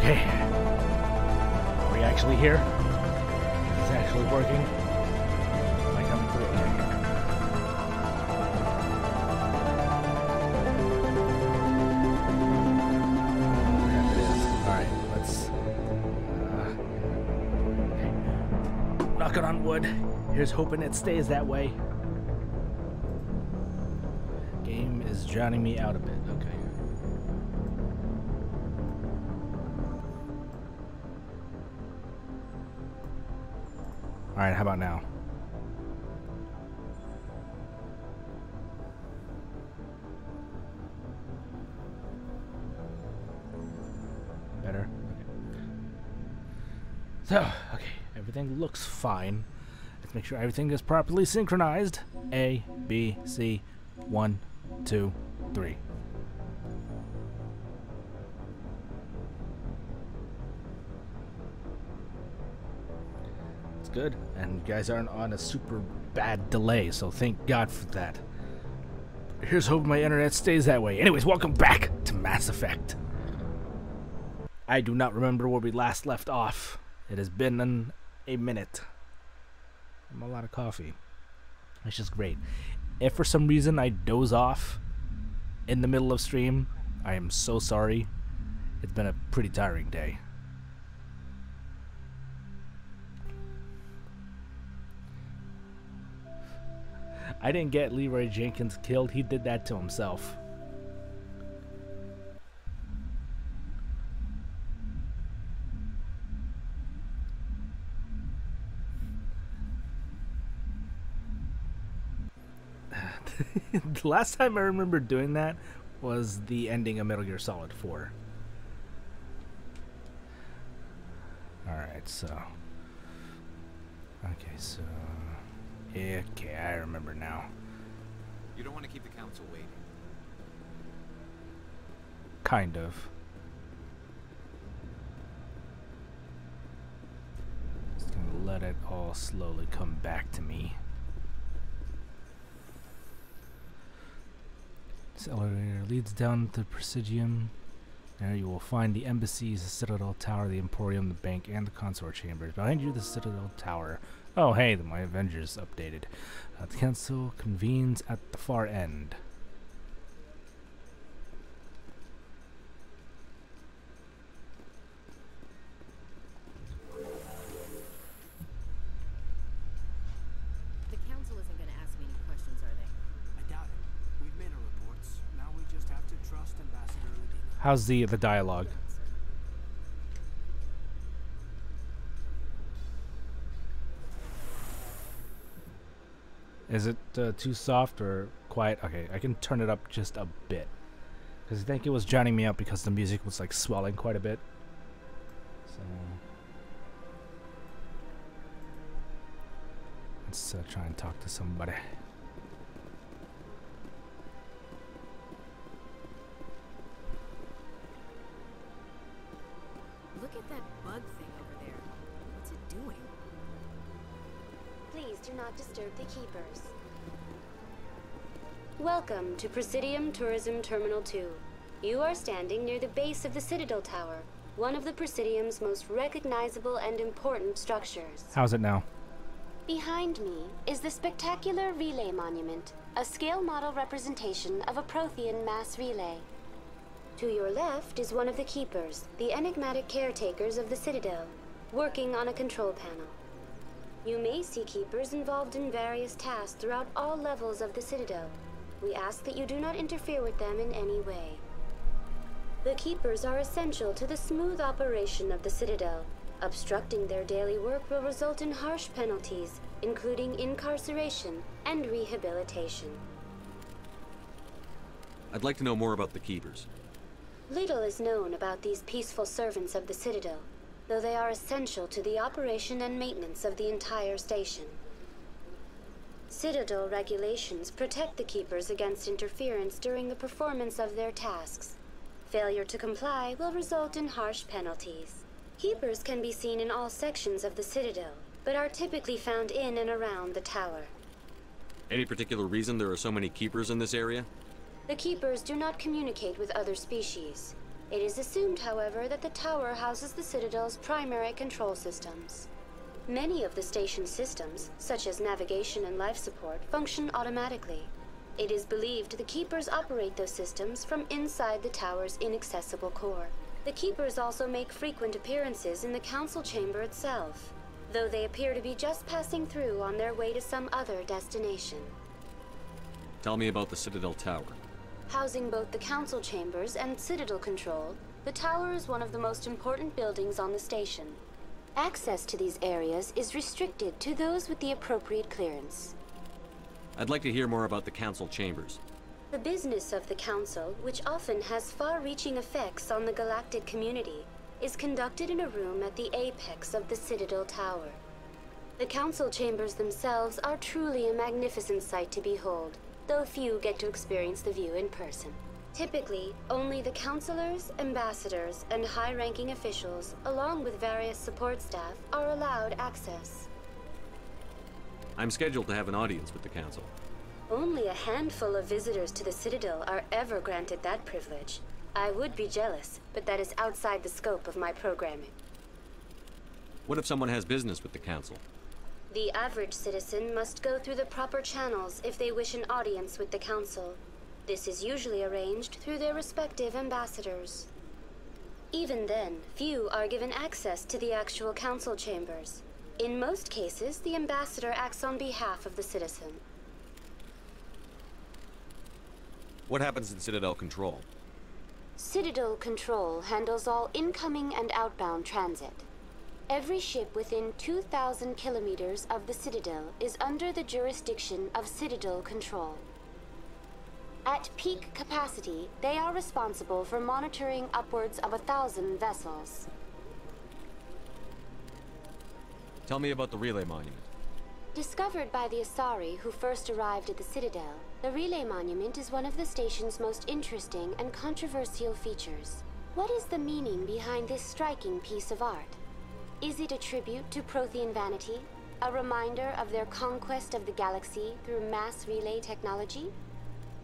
Okay. Are we actually here? Is this actually working? Am I coming through? Okay. Yeah, it is. Alright, let's... okay. Knocking on wood. Here's hoping it stays that way. Game is drowning me out a bit. Okay. Alright, how about now? Better? Okay. So, okay, everything looks fine. Let's make sure everything is properly synchronized. A, B, C, 1, 2, 3. Good, and you guys aren't on a super bad delay, so thank God for that. Here's hoping my internet stays that way. Anyways, welcome back to Mass Effect. I do not remember where we last left off. It has been a minute. I'm a lot of coffee. It's just great. If for some reason I doze off in the middle of stream, I am so sorry. It's been a pretty tiring day. I didn't get Leroy Jenkins killed. He did that to himself. The last time I remember doing that was the ending of Metal Gear Solid 4. Alright, so... okay, so... okay, I remember now. You don't want to keep the council waiting. Kind of. Just gonna let it all slowly come back to me. This elevator leads down to the Presidium. There you will find the embassies, the Citadel Tower, the Emporium, the bank, and the consort chambers. Behind you, the Citadel Tower. Oh, hey, my Avengers updated. The council convenes at the far end. The council isn't going to ask me any questions, are they? I doubt it. We've made our reports. Now we just have to trust Ambassador Udina. How's the dialogue? Is it too soft or quiet? Okay, I can turn it up just a bit. Because I think it was drowning me out because the music was like swelling quite a bit. So let's try and talk to somebody. Look at that bug thing over there. What's it doing? Please do not disturb the keepers. Welcome to Presidium Tourism Terminal 2. You are standing near the base of the Citadel Tower, one of the Presidium's most recognizable and important structures. How's it now? Behind me is the spectacular Relay Monument, a scale model representation of a Prothean mass relay. To your left is one of the keepers, the enigmatic caretakers of the Citadel, working on a control panel. You may see keepers involved in various tasks throughout all levels of the Citadel. We ask that you do not interfere with them in any way. The keepers are essential to the smooth operation of the Citadel. Obstructing their daily work will result in harsh penalties, including incarceration and rehabilitation. I'd like to know more about the Keepers. Little is known about these peaceful servants of the Citadel, though they are essential to the operation and maintenance of the entire station. Citadel regulations protect the Keepers against interference during the performance of their tasks. Failure to comply will result in harsh penalties. Keepers can be seen in all sections of the Citadel, but are typically found in and around the tower. Any particular reason there are so many Keepers in this area? The Keepers do not communicate with other species. It is assumed, however, that the tower houses the Citadel's primary control systems. Many of the station's systems, such as navigation and life support, function automatically. It is believed the Keepers operate those systems from inside the tower's inaccessible core. The Keepers also make frequent appearances in the Council chamber itself, though they appear to be just passing through on their way to some other destination. Tell me about the Citadel Tower. Housing both the Council chambers and Citadel control, the tower is one of the most important buildings on the station. Access to these areas is restricted to those with the appropriate clearance. I'd like to hear more about the Council chambers. The business of the Council, which often has far-reaching effects on the galactic community, is conducted in a room at the apex of the Citadel Tower. The Council chambers themselves are truly a magnificent sight to behold, though few get to experience the view in person. Typically, only the councilors, ambassadors, and high-ranking officials, along with various support staff, are allowed access. I'm scheduled to have an audience with the Council. Only a handful of visitors to the Citadel are ever granted that privilege. I would be jealous, but that is outside the scope of my programming. What if someone has business with the Council? The average citizen must go through the proper channels if they wish an audience with the Council. This is usually arranged through their respective ambassadors. Even then, few are given access to the actual Council chambers. In most cases, the ambassador acts on behalf of the citizen. What happens in Citadel Control? Citadel Control handles all incoming and outbound transit. Every ship within 2,000 kilometers of the Citadel is under the jurisdiction of Citadel Control. At peak capacity, they are responsible for monitoring upwards of 1,000 vessels. Tell me about the Relay Monument. Discovered by the Asari who first arrived at the Citadel, the Relay Monument is one of the station's most interesting and controversial features. What is the meaning behind this striking piece of art? Is it a tribute to Prothean vanity? A reminder of their conquest of the galaxy through mass relay technology?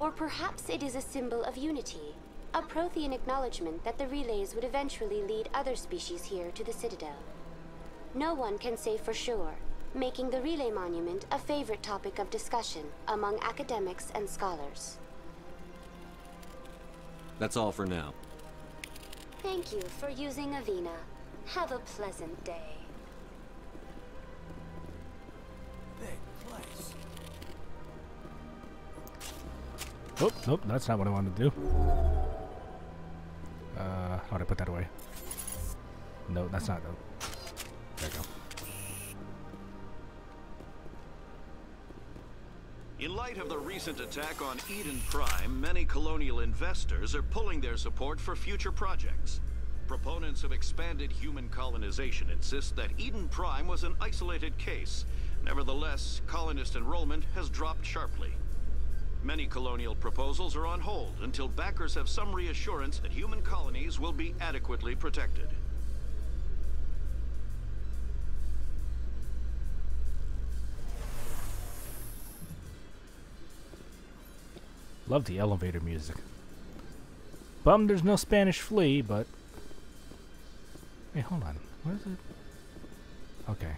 Or perhaps it is a symbol of unity, a Prothean acknowledgement that the relays would eventually lead other species here to the Citadel. No one can say for sure, making the Relay Monument a favorite topic of discussion among academics and scholars. That's all for now. Thank you for using Avina. Have a pleasant day. Big place. Oh, nope, that's not what I wanted to do. How'd I put that away? No, that's not. There you go. In light of the recent attack on Eden Prime, many colonial investors are pulling their support for future projects. Proponents of expanded human colonization insist that Eden Prime was an isolated case. Nevertheless, colonist enrollment has dropped sharply. Many colonial proposals are on hold until backers have some reassurance that human colonies will be adequately protected. Love the elevator music. Bummed there's no Spanish flea, but... Hey, hold on. Where is it? Okay.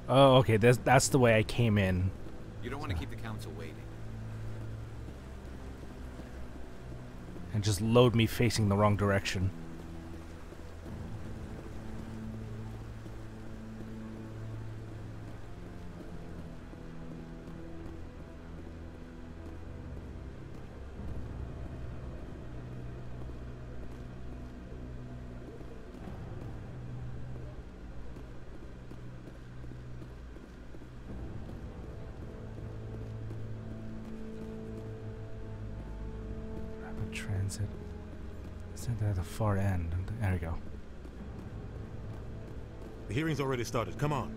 Oh, okay. That's the way I came in. You don't want to keep the Council waiting. And just load me facing the wrong direction. Transit. It's at the far end. There we go. The hearing's already started. Come on.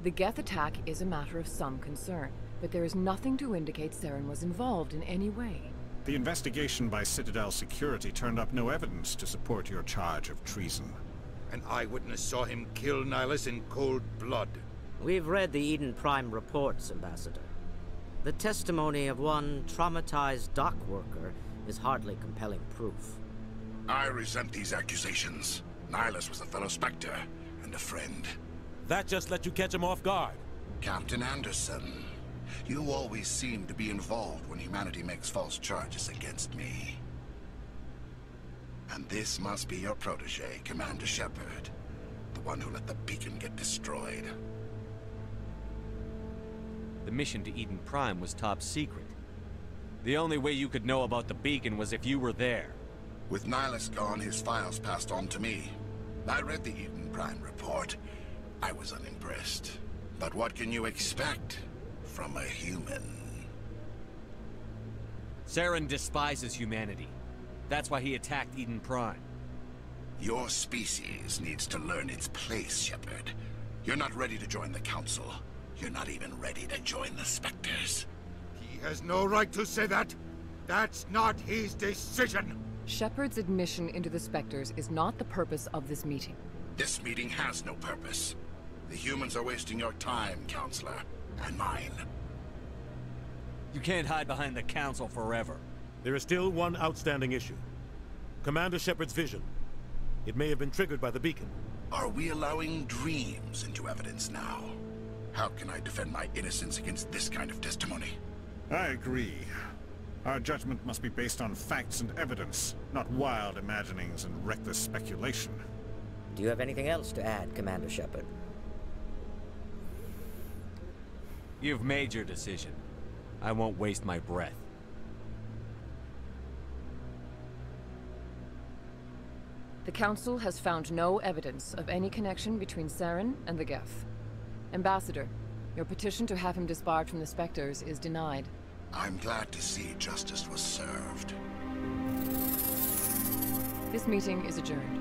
The Geth attack is a matter of some concern, but there is nothing to indicate Saren was involved in any way. The investigation by Citadel Security turned up no evidence to support your charge of treason. An eyewitness saw him kill Nihilus in cold blood. We've read the Eden Prime reports, Ambassador. The testimony of one traumatized dock worker is hardly compelling proof. I resent these accusations. Nihilus was a fellow Spectre, and a friend. That just let you catch him off guard. Captain Anderson, you always seem to be involved when humanity makes false charges against me. And this must be your protege, Commander Shepard. The one who let the beacon get destroyed. The mission to Eden Prime was top secret. The only way you could know about the beacon was if you were there. With Nihilus gone, his files passed on to me. I read the Eden Prime report. I was unimpressed. But what can you expect from a human? Saren despises humanity. That's why he attacked Eden Prime. Your species needs to learn its place, Shepard. You're not ready to join the Council. You're not even ready to join the Spectres. He has no right to say that. That's not his decision. Shepard's admission into the Spectres is not the purpose of this meeting. This meeting has no purpose. The humans are wasting your time, Counselor, and mine. You can't hide behind the Council forever. There is still one outstanding issue. Commander Shepard's vision. It may have been triggered by the beacon. Are we allowing dreams into evidence now? How can I defend my innocence against this kind of testimony? I agree. Our judgment must be based on facts and evidence, not wild imaginings and reckless speculation. Do you have anything else to add, Commander Shepard? You've made your decision. I won't waste my breath. The Council has found no evidence of any connection between Saren and the Geth. Ambassador, your petition to have him disbarred from the Spectres is denied. I'm glad to see justice was served. This meeting is adjourned.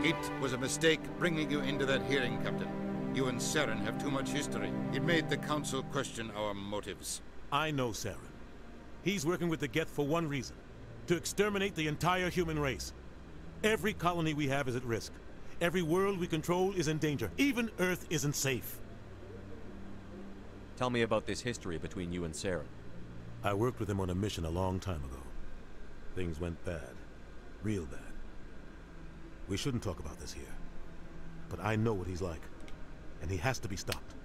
It was a mistake bringing you into that hearing, Captain. You and Saren have too much history. It made the Council question our motives. I know Saren. He's working with the Geth for one reason. To exterminate the entire human race. Every colony we have is at risk. Every world we control is in danger. Even Earth isn't safe. Tell me about this history between you and Saren. I worked with him on a mission a long time ago. Things went bad. Real bad. We shouldn't talk about this here. But I know what he's like. And he has to be stopped.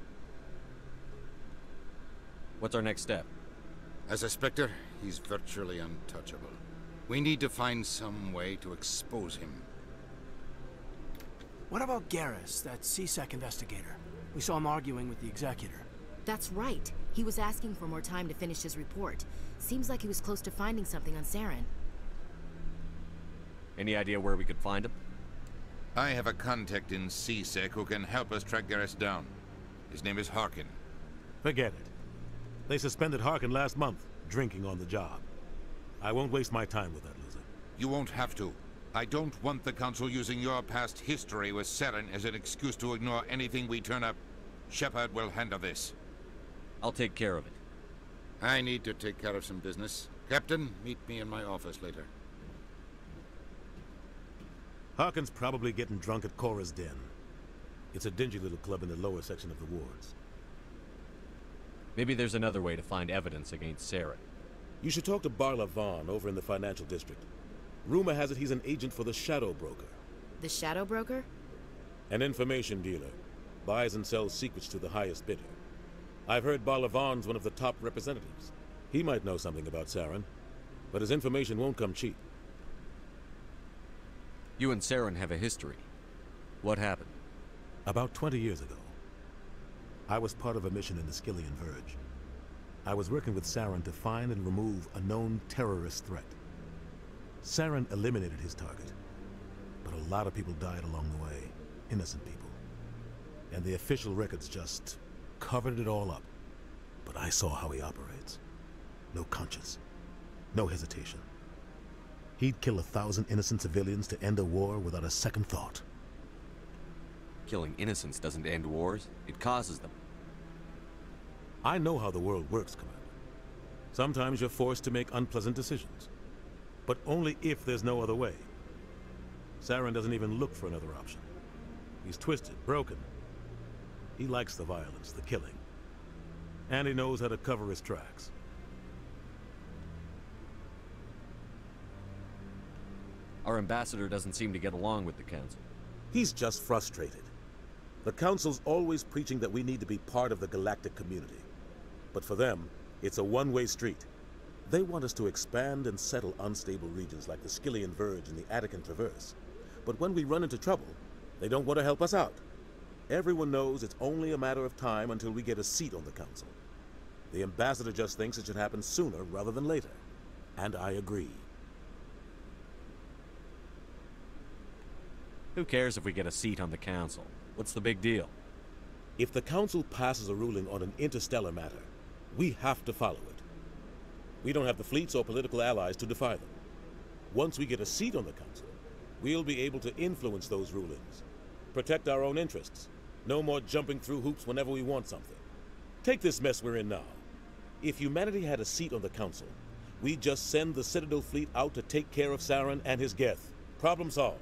What's our next step? As a Spectre, he's virtually untouchable. We need to find some way to expose him. What about Garrus, that CSEC investigator? We saw him arguing with the Executor. That's right. He was asking for more time to finish his report. Seems like he was close to finding something on Saren. Any idea where we could find him? I have a contact in CSEC who can help us track Garrus down. His name is Harkin. Forget it. They suspended Harkin last month, drinking on the job. I won't waste my time with that loser. You won't have to. I don't want the Council using your past history with Saren as an excuse to ignore anything we turn up. Shepard will handle this. I'll take care of it. I need to take care of some business. Captain, meet me in my office later. Harkin's probably getting drunk at Cora's Den. It's a dingy little club in the lower section of the wards. Maybe there's another way to find evidence against Saren. You should talk to Barla Vaughn over in the financial district. Rumor has it he's an agent for the Shadow Broker. The Shadow Broker? An information dealer. Buys and sells secrets to the highest bidder. I've heard Barla Vaughn's one of the top representatives. He might know something about Saren, but his information won't come cheap. You and Saren have a history. What happened? About 20 years ago, I was part of a mission in the Skillian Verge. I was working with Saren to find and remove a known terrorist threat. Saren eliminated his target, but a lot of people died along the way, innocent people. And the official records just covered it all up. But I saw how he operates. No conscience, no hesitation. He'd kill 1,000 innocent civilians to end a war without a second thought. Killing innocents doesn't end wars, it causes them. I know how the world works, Commander. Sometimes you're forced to make unpleasant decisions. But only if there's no other way. Saren doesn't even look for another option. He's twisted, broken. He likes the violence, the killing. And he knows how to cover his tracks. Our ambassador doesn't seem to get along with the Council. He's just frustrated. The Council's always preaching that we need to be part of the galactic community. But for them, it's a one-way street. They want us to expand and settle unstable regions like the Skillian Verge and the Attican Traverse. But when we run into trouble, they don't want to help us out. Everyone knows it's only a matter of time until we get a seat on the Council. The ambassador just thinks it should happen sooner rather than later. And I agree. Who cares if we get a seat on the Council? What's the big deal? If the Council passes a ruling on an interstellar matter, we have to follow it. We don't have the fleets or political allies to defy them. Once we get a seat on the Council, we'll be able to influence those rulings. Protect our own interests. No more jumping through hoops whenever we want something. Take this mess we're in now. If humanity had a seat on the Council, we'd just send the Citadel fleet out to take care of Saren and his Geth. Problem solved.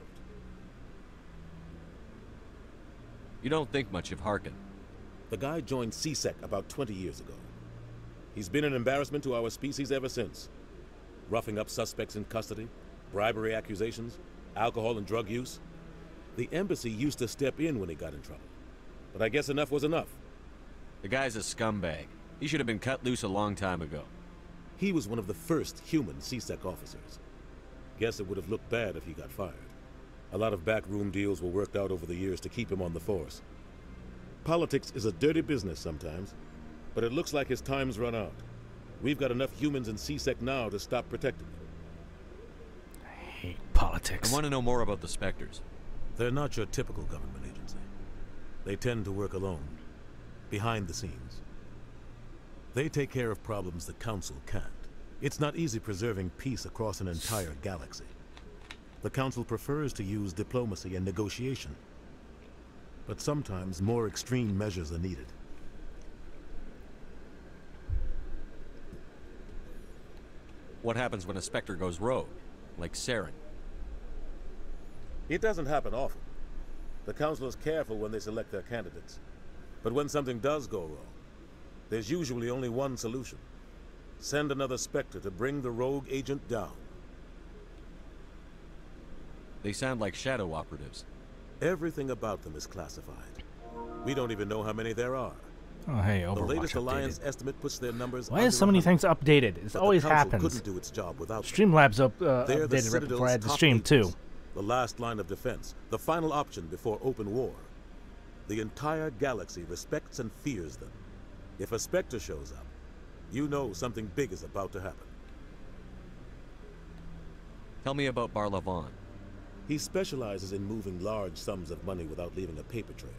You don't think much of Harkin. The guy joined CSEC about 20 years ago. He's been an embarrassment to our species ever since. Roughing up suspects in custody, bribery accusations, alcohol and drug use. The embassy used to step in when he got in trouble. But I guess enough was enough. The guy's a scumbag. He should have been cut loose a long time ago. He was one of the first human CSEC officers. Guess it would have looked bad if he got fired. A lot of backroom deals were worked out over the years to keep him on the force. Politics is a dirty business sometimes, but it looks like his time's run out. We've got enough humans in CSEC now to stop protecting him. I hate politics. I want to know more about the Spectres. They're not your typical government agency. They tend to work alone, behind the scenes. They take care of problems the Council can't. It's not easy preserving peace across an entire galaxy. The Council prefers to use diplomacy and negotiation. But sometimes more extreme measures are needed. What happens when a Spectre goes rogue, like Saren? It doesn't happen often. The Council is careful when they select their candidates. But when something does go wrong, there's usually only one solution. Send another Spectre to bring the rogue agent down. They sound like shadow operatives. Everything about them is classified. We don't even know how many there are. Oh, hey, Overwatch The latest updated. Alliance estimate puts their numbers. Why is so many things updated? It always happens. Couldn't do its job without Streamlabs They're the updated right before I had to Citadel's stream top too. agents, the last line of defense, the final option before open war. The entire galaxy respects and fears them. If a Spectre shows up, you know something big is about to happen. Tell me about Barlavon. He specializes in moving large sums of money without leaving a paper trail.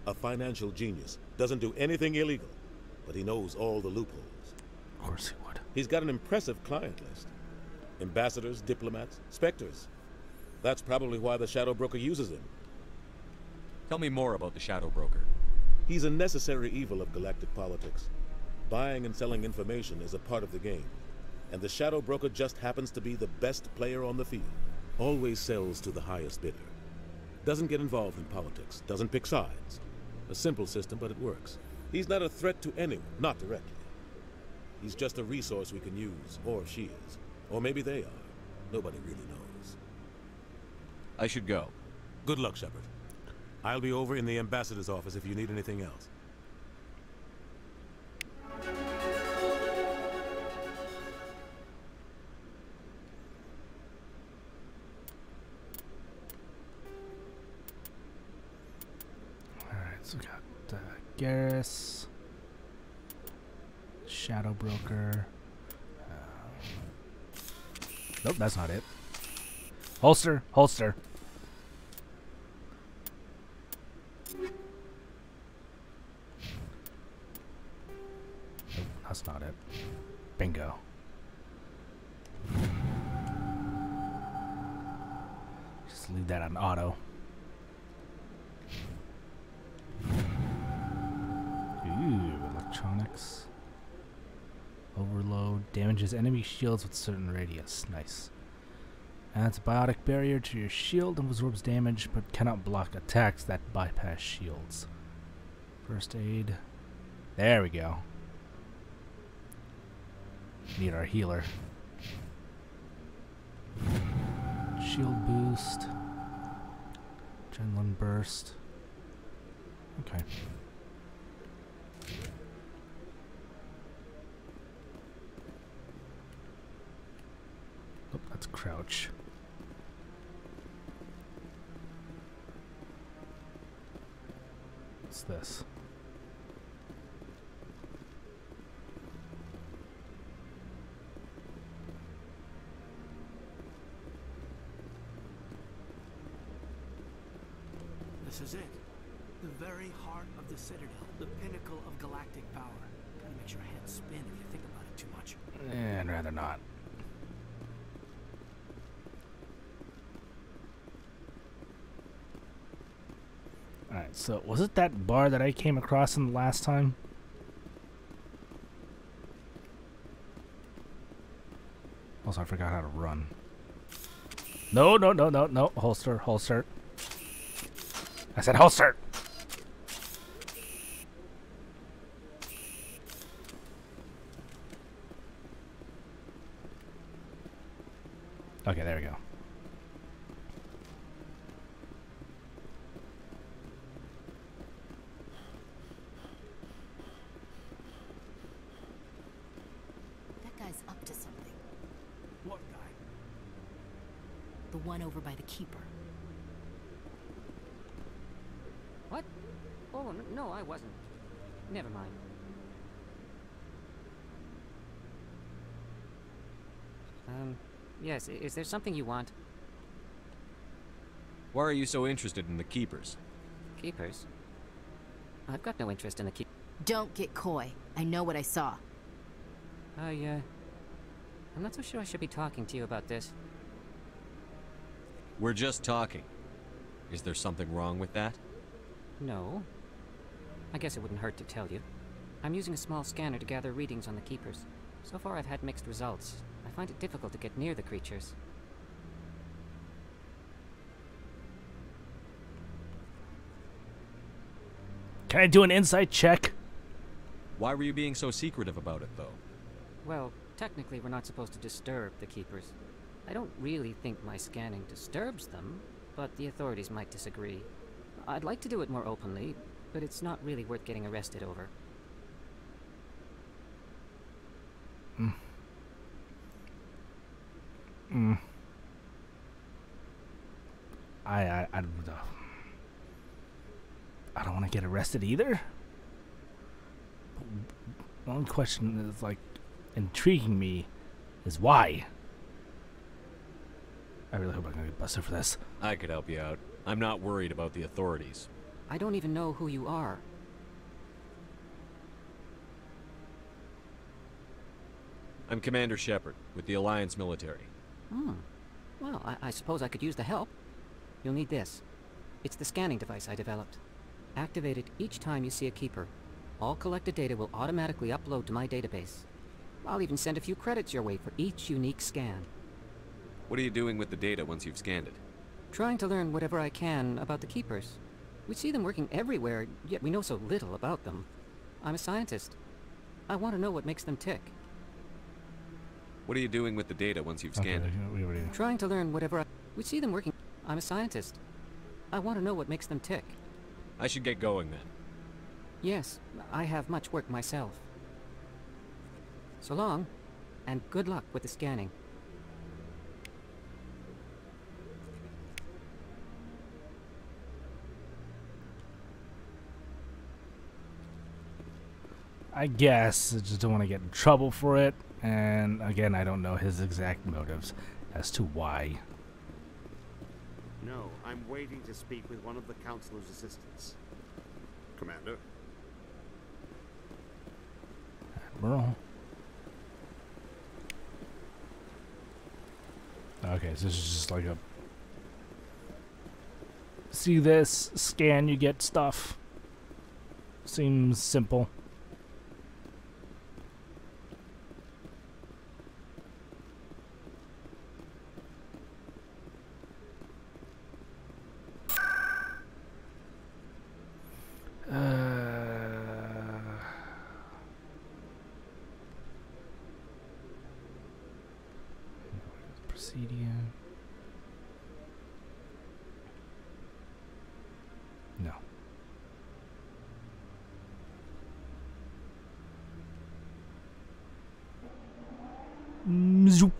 A financial genius, doesn't do anything illegal, but he knows all the loopholes. Of course he would. He's got an impressive client list. Ambassadors, diplomats, Spectres. That's probably why the Shadow Broker uses him. Tell me more about the Shadow Broker. He's a necessary evil of galactic politics. Buying and selling information is a part of the game, and the Shadow Broker just happens to be the best player on the field. Always sells to the highest bidder. Doesn't get involved in politics, doesn't pick sides. A simple system, but it works. He's not a threat to anyone, not directly. He's just a resource we can use, or she is. Or maybe they are. Nobody really knows. I should go. Good luck, Shepard. I'll be over in the ambassador's office if you need anything else. Alright, so we got Garrus, Shadow Broker. Nope, that's not it. Holster, holster. Nope, that's not it. Bingo. Just leave that on auto. Ooh, electronics. Overload. Damages enemy shields with certain radius. Nice. Adds a biotic barrier to your shield and absorbs damage, but cannot block attacks that bypass shields. First aid. There we go. Need our healer. Shield boost. Adrenaline burst. Okay. Oh, that's crouch. What's this? This is it. The very heart of the Citadel. The pinnacle of galactic power. Kinda makes your head spin if you think about it too much. I'd rather not. Alright, so was it that bar that I came across in the last time? Also, I forgot how to run. No, no, no, no, no. Holster, holster. I said holster! Okay, there we go. That guy's up to something. What guy? The one over by the Keeper. What? Oh, no, I wasn't. Never mind. Yes, is there something you want? Why are you so interested in the Keepers? Keepers? I've got no interest in the Keepers. Don't get coy. I know what I saw. I'm not so sure I should be talking to you about this. We're just talking. Is there something wrong with that? No. I guess it wouldn't hurt to tell you. I'm using a small scanner to gather readings on the Keepers. So far I've had mixed results. I find it difficult to get near the creatures. Can I do an insight check? Why were you being so secretive about it, though? Well, technically we're not supposed to disturb the Keepers. I don't really think my scanning disturbs them, but the authorities might disagree. I'd like to do it more openly, but it's not really worth getting arrested over. I don't want to get arrested either. One question is like intriguing me is why. I really hope I'm gonna get busted for this. I could help you out. I'm not worried about the authorities. I don't even know who you are. I'm Commander Shepard, with the Alliance military. Well, I suppose I could use the help. You'll need this. It's the scanning device I developed. Activate it each time you see a Keeper. All collected data will automatically upload to my database. I'll even send a few credits your way for each unique scan. What are you doing with the data once you've scanned it? Trying to learn whatever I can about the Keepers. We see them working everywhere, yet we know so little about them. I'm a scientist. I want to know what makes them tick. What are you doing with the data once you've scanned it? Trying to learn whatever we see them working. I'm a scientist. I want to know what makes them tick. I should get going then. Yes, I have much work myself. So long, and good luck with the scanning. I guess I just don't want to get in trouble for it, and again, I don't know his exact motives as to why. No, I'm waiting to speak with one of the Councilor's assistants. Commander? Admiral. Okay, so this is just like a see this, scan, you get stuff. Seems simple. Presidium. No. Zoop.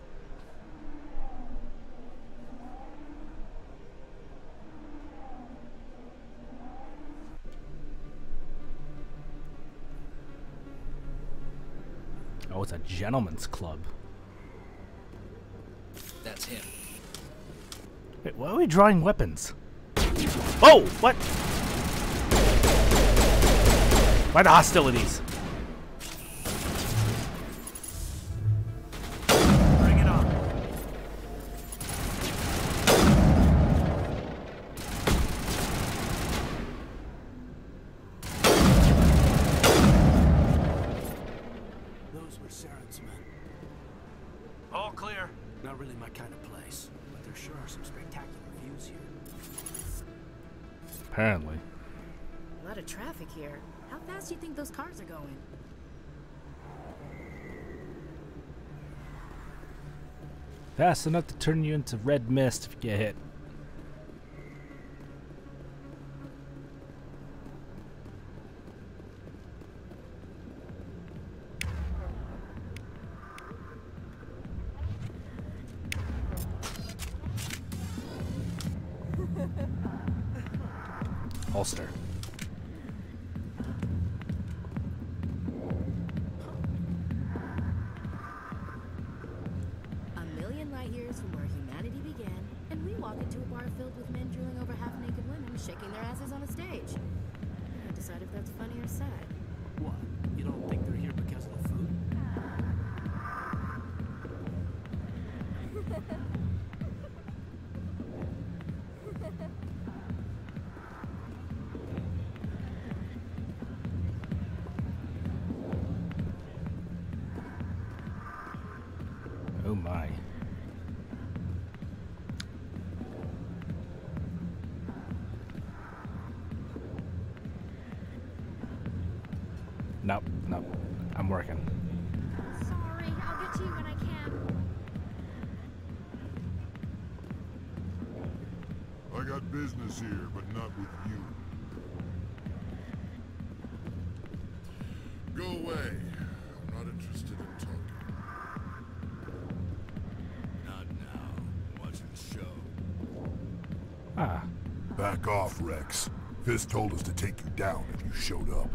Oh, it's a gentleman's club. That's him. Wait, why are we drawing weapons? Oh, what? Why the hostilities? Bring it on. Those were Saren's men. All clear. Not really my kind of place, but there sure are some spectacular views here. Apparently. A lot of traffic here. How fast do you think those cars are going? Fast enough to turn you into red mist if you get hit. Holster. A million light years from where humanity began, and we walk into a bar filled with men drooling over half-naked women shaking their asses on a stage. I can't decide if that's funny or sad. What? You don't think they're here because of the food? Oh my. Nope, nope. I'm working. Sorry, I'll get to you when I can. I got business here, but not with you. Go away. I'm not interested in talking. Not now. Watching the show. Ah. Back off, Rex. Fist told us to take you down if you showed up.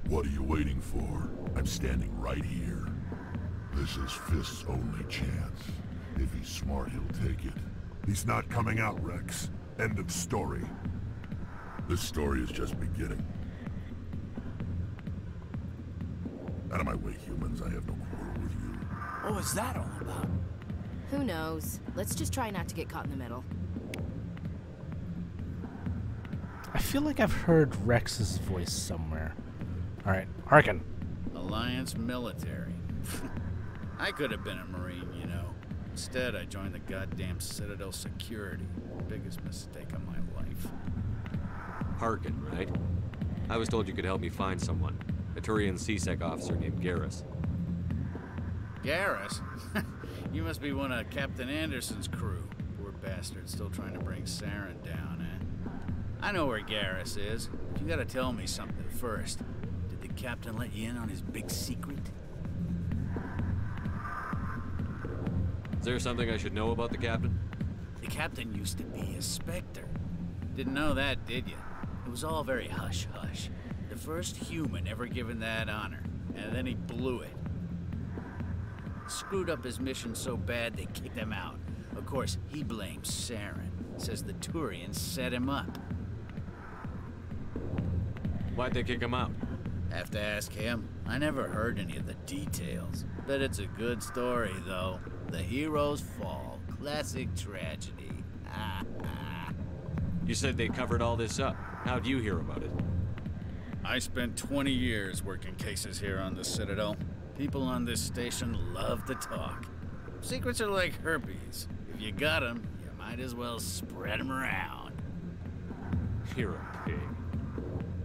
What are you waiting for? I'm standing right here. This is Fist's only chance. If he's smart, he'll take it. He's not coming out, Rex. End of story. This story is just beginning. Out of my way, humans. I have no quarrel with you. What was that all about? Who knows? Let's just try not to get caught in the middle. I feel like I've heard Rex's voice somewhere. Alright, hearken. Alliance military. I could have been a Marine, you know. Instead, I joined the goddamn Citadel security. Biggest mistake of my life. Harkin, right? I was told you could help me find someone. A Turian CSEC officer named Garrus. Garrus? You must be one of Captain Anderson's crew. Poor bastard still trying to bring Saren down, eh? I know where Garrus is, but you gotta tell me something first. Did the captain let you in on his big secret? Is there something I should know about the captain? The captain used to be a Spectre. Didn't know that, did you? It was all very hush-hush. The first human ever given that honor, and then he blew it. Screwed up his mission so bad they kicked him out. Of course, he blames Saren. Says the Turians set him up. Why'd they kick him out? Have to ask him. I never heard any of the details. Bet it's a good story, though. The heroes fall. Classic tragedy. You said they covered all this up. How'd you hear about it? I spent 20 years working cases here on the Citadel. People on this station love to talk. Secrets are like herpes. If you got them, you might as well spread them around. You're a pig.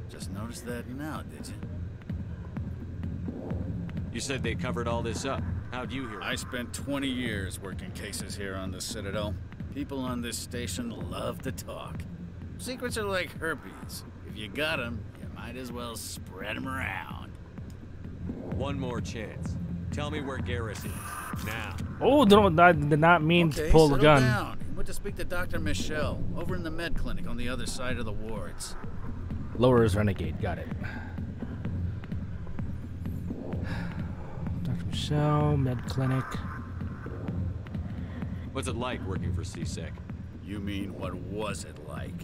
Just noticed that now, did you? You said they covered all this up. How'd you hear? I spent 20 years working cases here on the Citadel. People on this station love to talk. Secrets are like herpes. If you got them, you might as well spread them around. One more chance. Tell me where Garrus is. Now. Oh, no, that did not mean to pull the gun. Down. He went to speak to Dr. Michelle over in the med clinic on the other side of the wards. Lower is Renegade. Got it. Dr. Michelle, med clinic. What's it like working for CSEC? You mean, what was it like?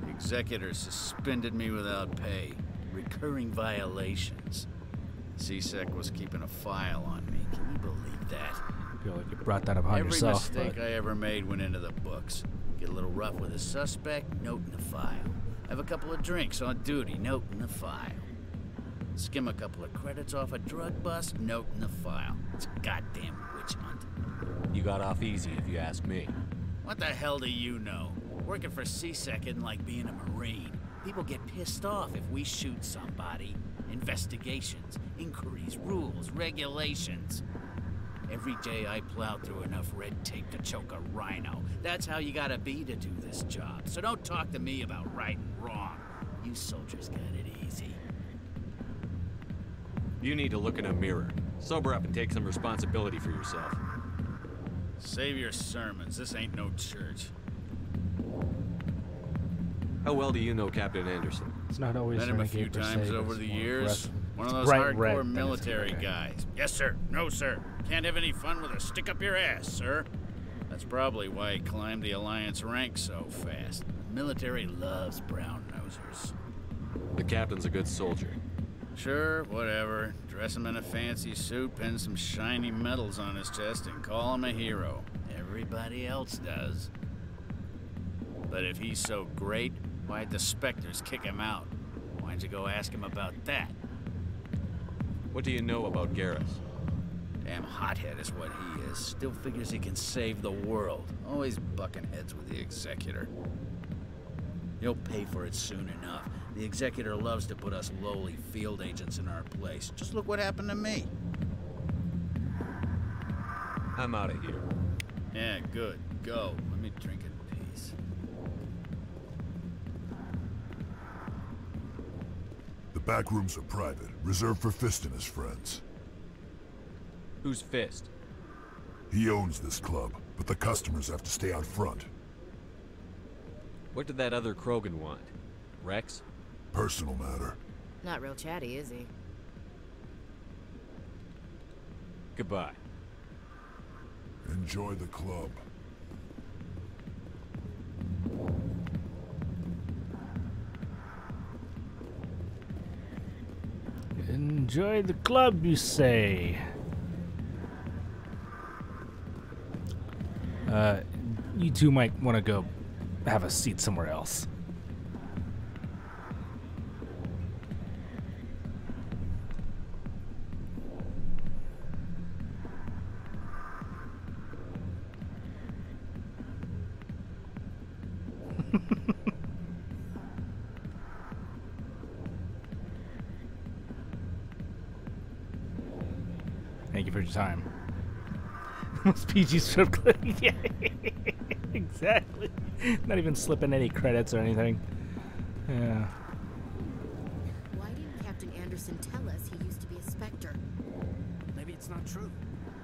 The executor suspended me without pay. Recurring violations. CSEC was keeping a file on me. Can you believe that? I feel like you brought that upon yourself. Every mistake I ever made went into the books. Get a little rough with a suspect, note in the file. Have a couple of drinks on duty, note in the file. Skim a couple of credits off a drug bust, note in the file. It's a goddamn witch hunt. You got off easy, if you ask me. What the hell do you know? Working for CSEC isn't like being a Marine. People get pissed off if we shoot somebody. Investigations, inquiries, rules, regulations. Every day I plow through enough red tape to choke a rhino. That's how you gotta be to do this job. So don't talk to me about right and wrong. You soldiers got it easy. You need to look in a mirror. Sober up and take some responsibility for yourself. Save your sermons. This ain't no church. How well do you know Captain Anderson? It's not always Met him a few times over the years. One of those hardcore military guys. Yes, sir. No, sir. Can't have any fun with a stick up your ass, sir. That's probably why he climbed the Alliance ranks so fast. The military loves brown nosers. The captain's a good soldier. Sure, whatever. Dress him in a fancy suit, pin some shiny medals on his chest, and call him a hero. Everybody else does. But if he's so great, why'd the Spectres kick him out? Why'd you go ask him about that? What do you know about Garrus? Damn hothead is what he is. Still figures he can save the world. Always bucking heads with the Executor. He'll pay for it soon enough. The Executor loves to put us lowly field agents in our place. Just look what happened to me. I'm out of here. Yeah, good. Go. Let me drink in peace. The back rooms are private, reserved for Fist and his friends. Who's Fist? He owns this club, but the customers have to stay out front. What did that other Krogan want? Rex? Personal matter. Not real chatty, is he? Goodbye. Enjoy the club. Enjoy the club, you say? You two might want to go have a seat somewhere else. Thank you for your time. Most PG strip club. Yeah, exactly. Not even slipping any credits or anything. Yeah. Why didn't Captain Anderson tell us he used to be a Spectre? Maybe it's not true.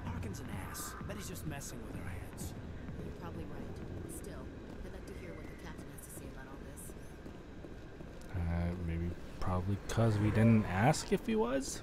Harkin's an ass. Bet he's just messing with our heads. You're probably right. Still, I'd like to hear what the captain has to say about all this. Maybe probably because we didn't ask if he was.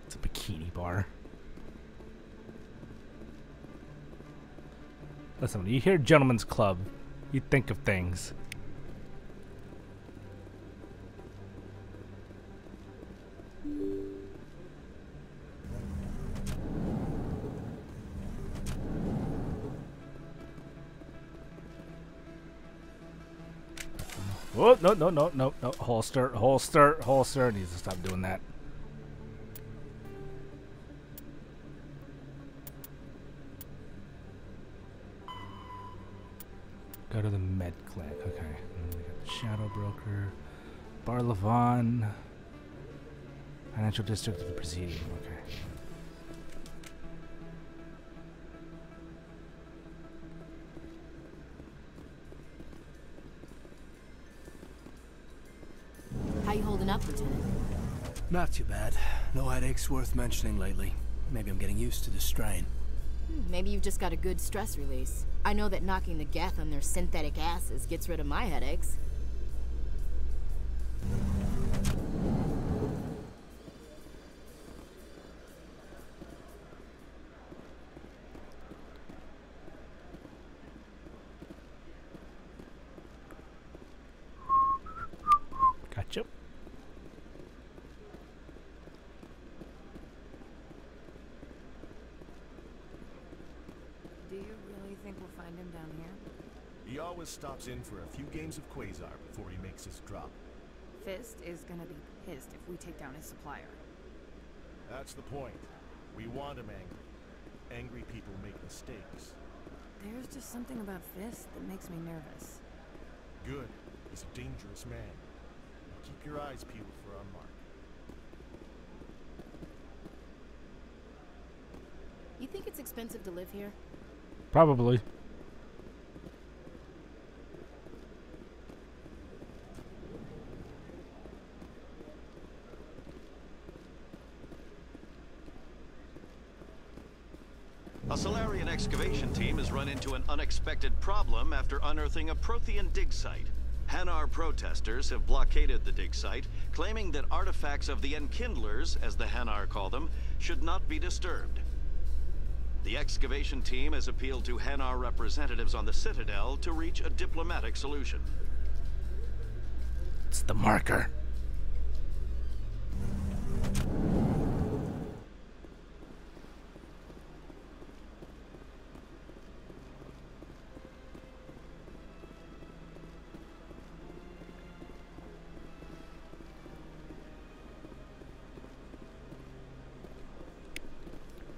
It's a bikini bar. Listen, when you hear Gentleman's Club, you think of things. Oh, no, no, no, no, no. Holster, holster, holster. Needs to stop doing that. Go to the med clinic. Okay. And we got the Shadow Broker. Barlavon. Financial District of the Presidium. Okay. How you holding up, Lieutenant? Not too bad. No headaches worth mentioning lately. Maybe I'm getting used to the strain. Maybe you've just got a good stress release. I know that knocking the Geth on their synthetic asses gets rid of my headaches. Gotcha. Do you really think we'll find him down here? He always stops in for a few games of Quasar before he makes his drop. Fist is gonna be pissed if we take down his supplier. That's the point. We want him angry. Angry people make mistakes. There's just something about Fist that makes me nervous. Good. He's a dangerous man. Keep your eyes peeled for our mark. You think it's expensive to live here? Probably. A Solarian excavation team has run into an unexpected problem after unearthing a Prothean dig site. Hanar protesters have blockaded the dig site, claiming that artifacts of the Enkindlers, as the Hanar call them, should not be disturbed. The excavation team has appealed to Hanar representatives on the Citadel to reach a diplomatic solution. It's the marker.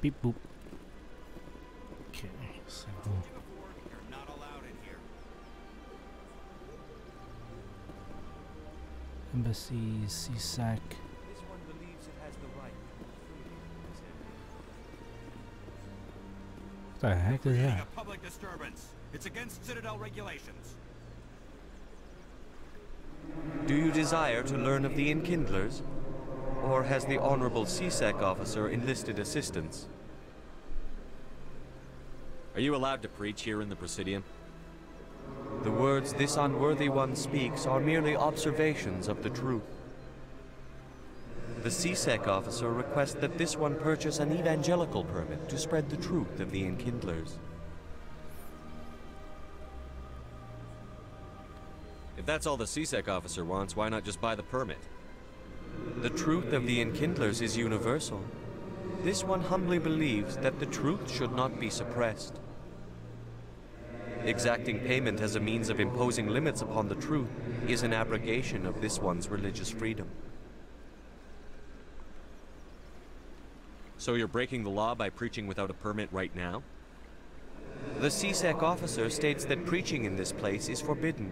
Beep boop. Okay, so You're not allowed in here. embassies, CSAC. This one believes it has the right to freely in this area. What the heck is that? A public disturbance. It's against Citadel regulations. Do you desire to learn of the Enkindlers? Or has the Honorable CSEC officer enlisted assistance? Are you allowed to preach here in the Presidium? The words this unworthy one speaks are merely observations of the truth. The CSEC officer requests that this one purchase an evangelical permit to spread the truth of the Enkindlers. If that's all the CSEC officer wants, why not just buy the permit? The truth of the Enkindlers is universal. This one humbly believes that the truth should not be suppressed. Exacting payment as a means of imposing limits upon the truth is an abrogation of this one's religious freedom. So you're breaking the law by preaching without a permit right now? The CSEC officer states that preaching in this place is forbidden,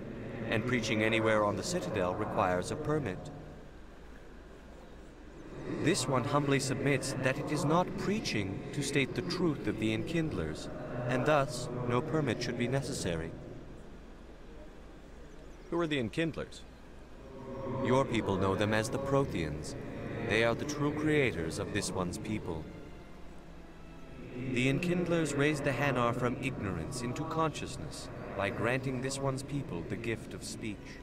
and preaching anywhere on the Citadel requires a permit. This one humbly submits that it is not preaching to state the truth of the Enkindlers, and thus no permit should be necessary. Who are the Enkindlers? Your people know them as the Protheans. They are the true creators of this one's people. The Enkindlers raised the Hanar from ignorance into consciousness by granting this one's people the gift of speech.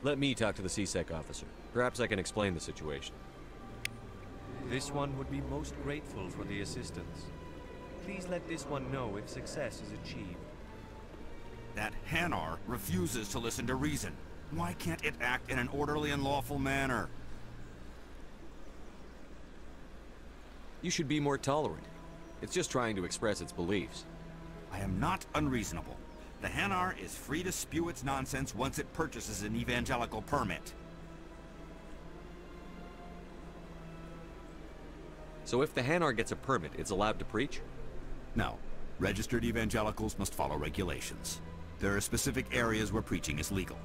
Let me talk to the CSEC officer. Perhaps I can explain the situation. This one would be most grateful for the assistance. Please let this one know if success is achieved. That Hanar refuses to listen to reason. Why can't it act in an orderly and lawful manner? You should be more tolerant. It's just trying to express its beliefs. I am not unreasonable. The Hanar is free to spew its nonsense once it purchases an evangelical permit. So if the Hanar gets a permit, it's allowed to preach? No. Registered evangelicals must follow regulations. There are specific areas where preaching is legal.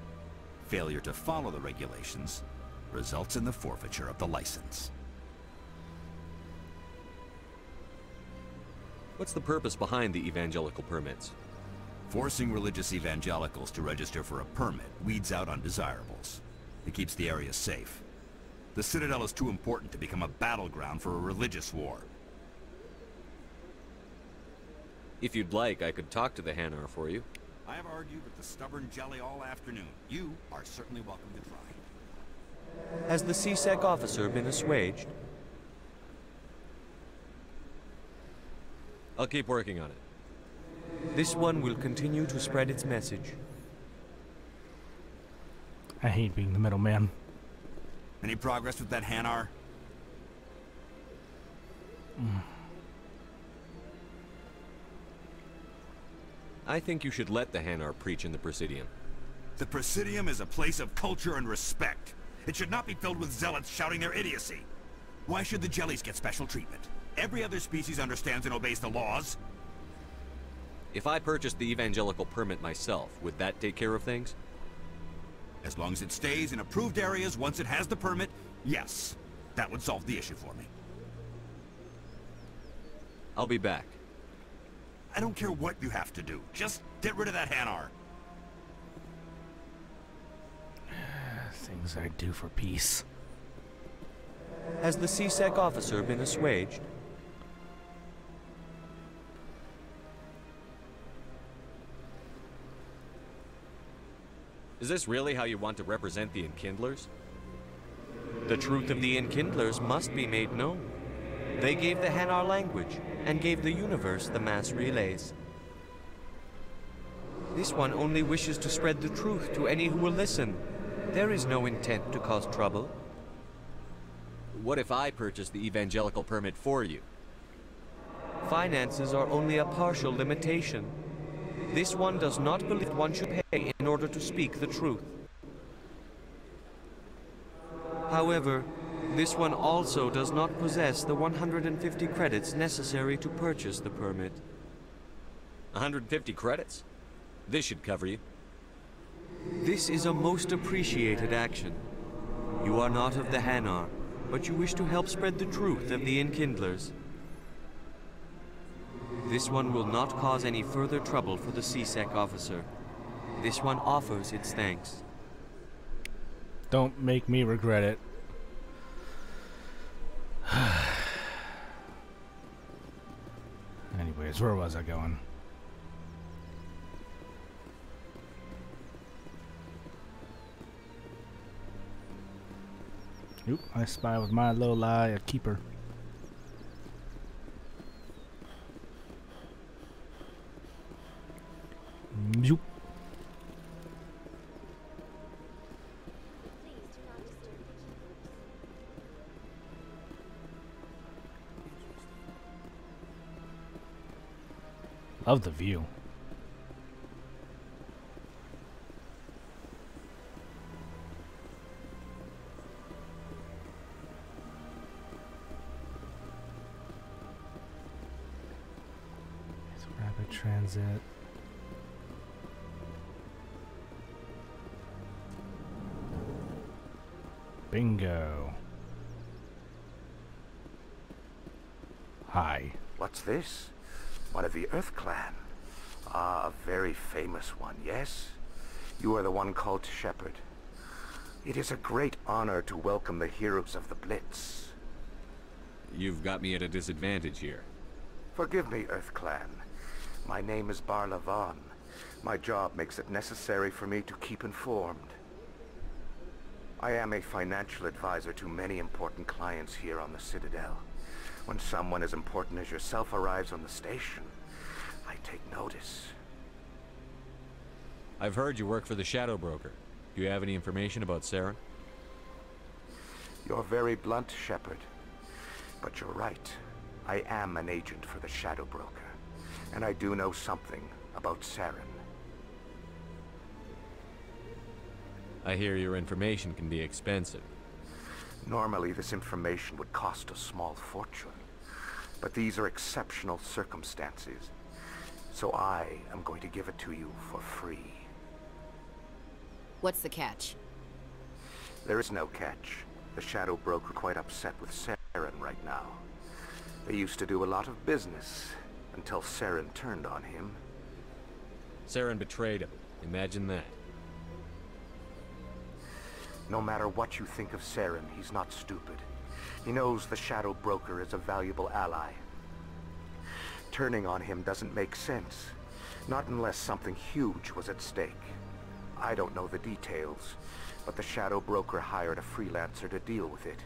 Failure to follow the regulations results in the forfeiture of the license. What's the purpose behind the evangelical permits? Forcing religious evangelicals to register for a permit weeds out undesirables. It keeps the area safe. The Citadel is too important to become a battleground for a religious war. If you'd like, I could talk to the Hanar for you. I have argued with the stubborn jelly all afternoon. You are certainly welcome to try. Has the CSEC officer been assuaged? I'll keep working on it. This one will continue to spread its message. I hate being the middleman. Any progress with that Hanar? I think you should let the Hanar preach in the Presidium. The Presidium is a place of culture and respect. It should not be filled with zealots shouting their idiocy. Why should the jellies get special treatment? Every other species understands and obeys the laws. If I purchased the evangelical permit myself, would that take care of things? As long as it stays in approved areas once it has the permit, yes. That would solve the issue for me. I'll be back. I don't care what you have to do. Just get rid of that Hanar. Things I do for peace. Has the CSEC officer been assuaged? Is this really how you want to represent the Enkindlers? The truth of the Enkindlers must be made known. They gave the Hanar language, and gave the universe the mass relays. This one only wishes to spread the truth to any who will listen. There is no intent to cause trouble. What if I purchase the evangelical permit for you? Finances are only a partial limitation. This one does not believe one should pay in order to speak the truth. However, this one also does not possess the 150 credits necessary to purchase the permit. 150 credits? This should cover you. This is a most appreciated action. You are not of the Hanar, but you wish to help spread the truth of the Enkindlers. This one will not cause any further trouble for the CSEC officer. This one offers its thanks. Don't make me regret it. Anyways, where was I going? Oop, I spy with my low lie a keeper. Zoop. Love the view. It's rapid transit. Bingo. Hi. What's this? One of the Earth Clan. Ah, a very famous one, yes? You are the one called Shepherd. It is a great honor to welcome the heroes of the Blitz. You've got me at a disadvantage here. Forgive me, Earth Clan. My name is Barla Vaughn. My job makes it necessary for me to keep informed. I am a financial advisor to many important clients here on the Citadel. When someone as important as yourself arrives on the station, I take notice. I've heard you work for the Shadow Broker. Do you have any information about Saren? You're very blunt, Shepard. But you're right. I am an agent for the Shadow Broker. And I do know something about Saren. I hear your information can be expensive. Normally, this information would cost a small fortune. But these are exceptional circumstances. So I am going to give it to you for free. What's the catch? There is no catch. The Shadow Broker quite upset with Saren right now. They used to do a lot of business, until Saren turned on him. Saren betrayed him. Imagine that. No matter what you think of Saren, he's not stupid. He knows the Shadow Broker is a valuable ally. Turning on him doesn't make sense. Not unless something huge was at stake. I don't know the details, but the Shadow Broker hired a freelancer to deal with it.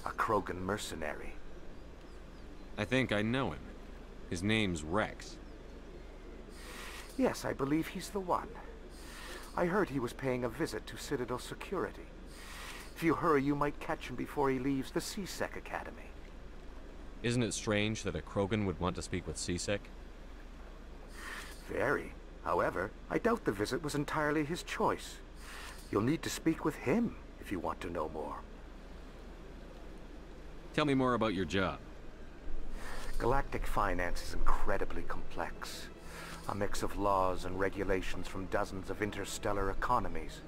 A Krogan mercenary. I think I know him. His name's Rex. Yes, I believe he's the one. I heard he was paying a visit to Citadel Security. If you hurry, you might catch him before he leaves the C-Sec Academy. Isn't it strange that a Krogan would want to speak with C-Sec? Very. However, I doubt the visit was entirely his choice. You'll need to speak with him if you want to know more. Tell me more about your job. Galactic finance is incredibly complex. A mix of laws and regulations from dozens of interstellar economies.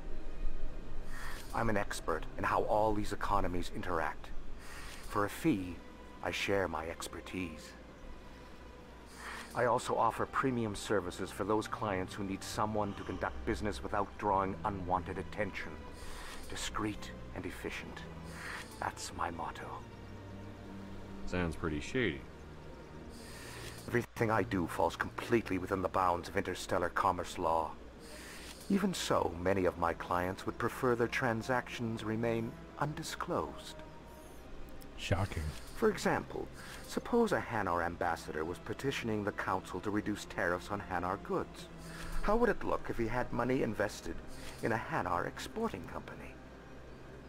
I'm an expert in how all these economies interact. For a fee, I share my expertise. I also offer premium services for those clients who need someone to conduct business without drawing unwanted attention. Discreet and efficient. That's my motto. Sounds pretty shady. Everything I do falls completely within the bounds of interstellar commerce law. Even so, many of my clients would prefer their transactions remain undisclosed. Shocking. For example, suppose a Hanar ambassador was petitioning the Council to reduce tariffs on Hanar goods. How would it look if he had money invested in a Hanar exporting company?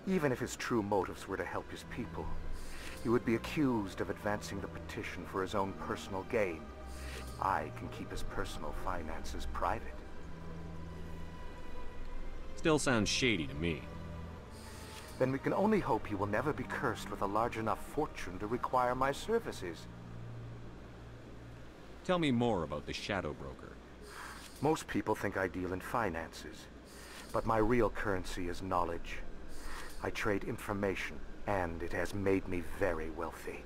Even if his true motives were to help his people, he would be accused of advancing the petition for his own personal gain. I can keep his personal finances private. Still sounds shady to me. Then we can only hope you will never be cursed with a large enough fortune to require my services. Tell me more about the Shadow Broker. Most people think I deal in finances, but my real currency is knowledge. I trade information, and it has made me very wealthy.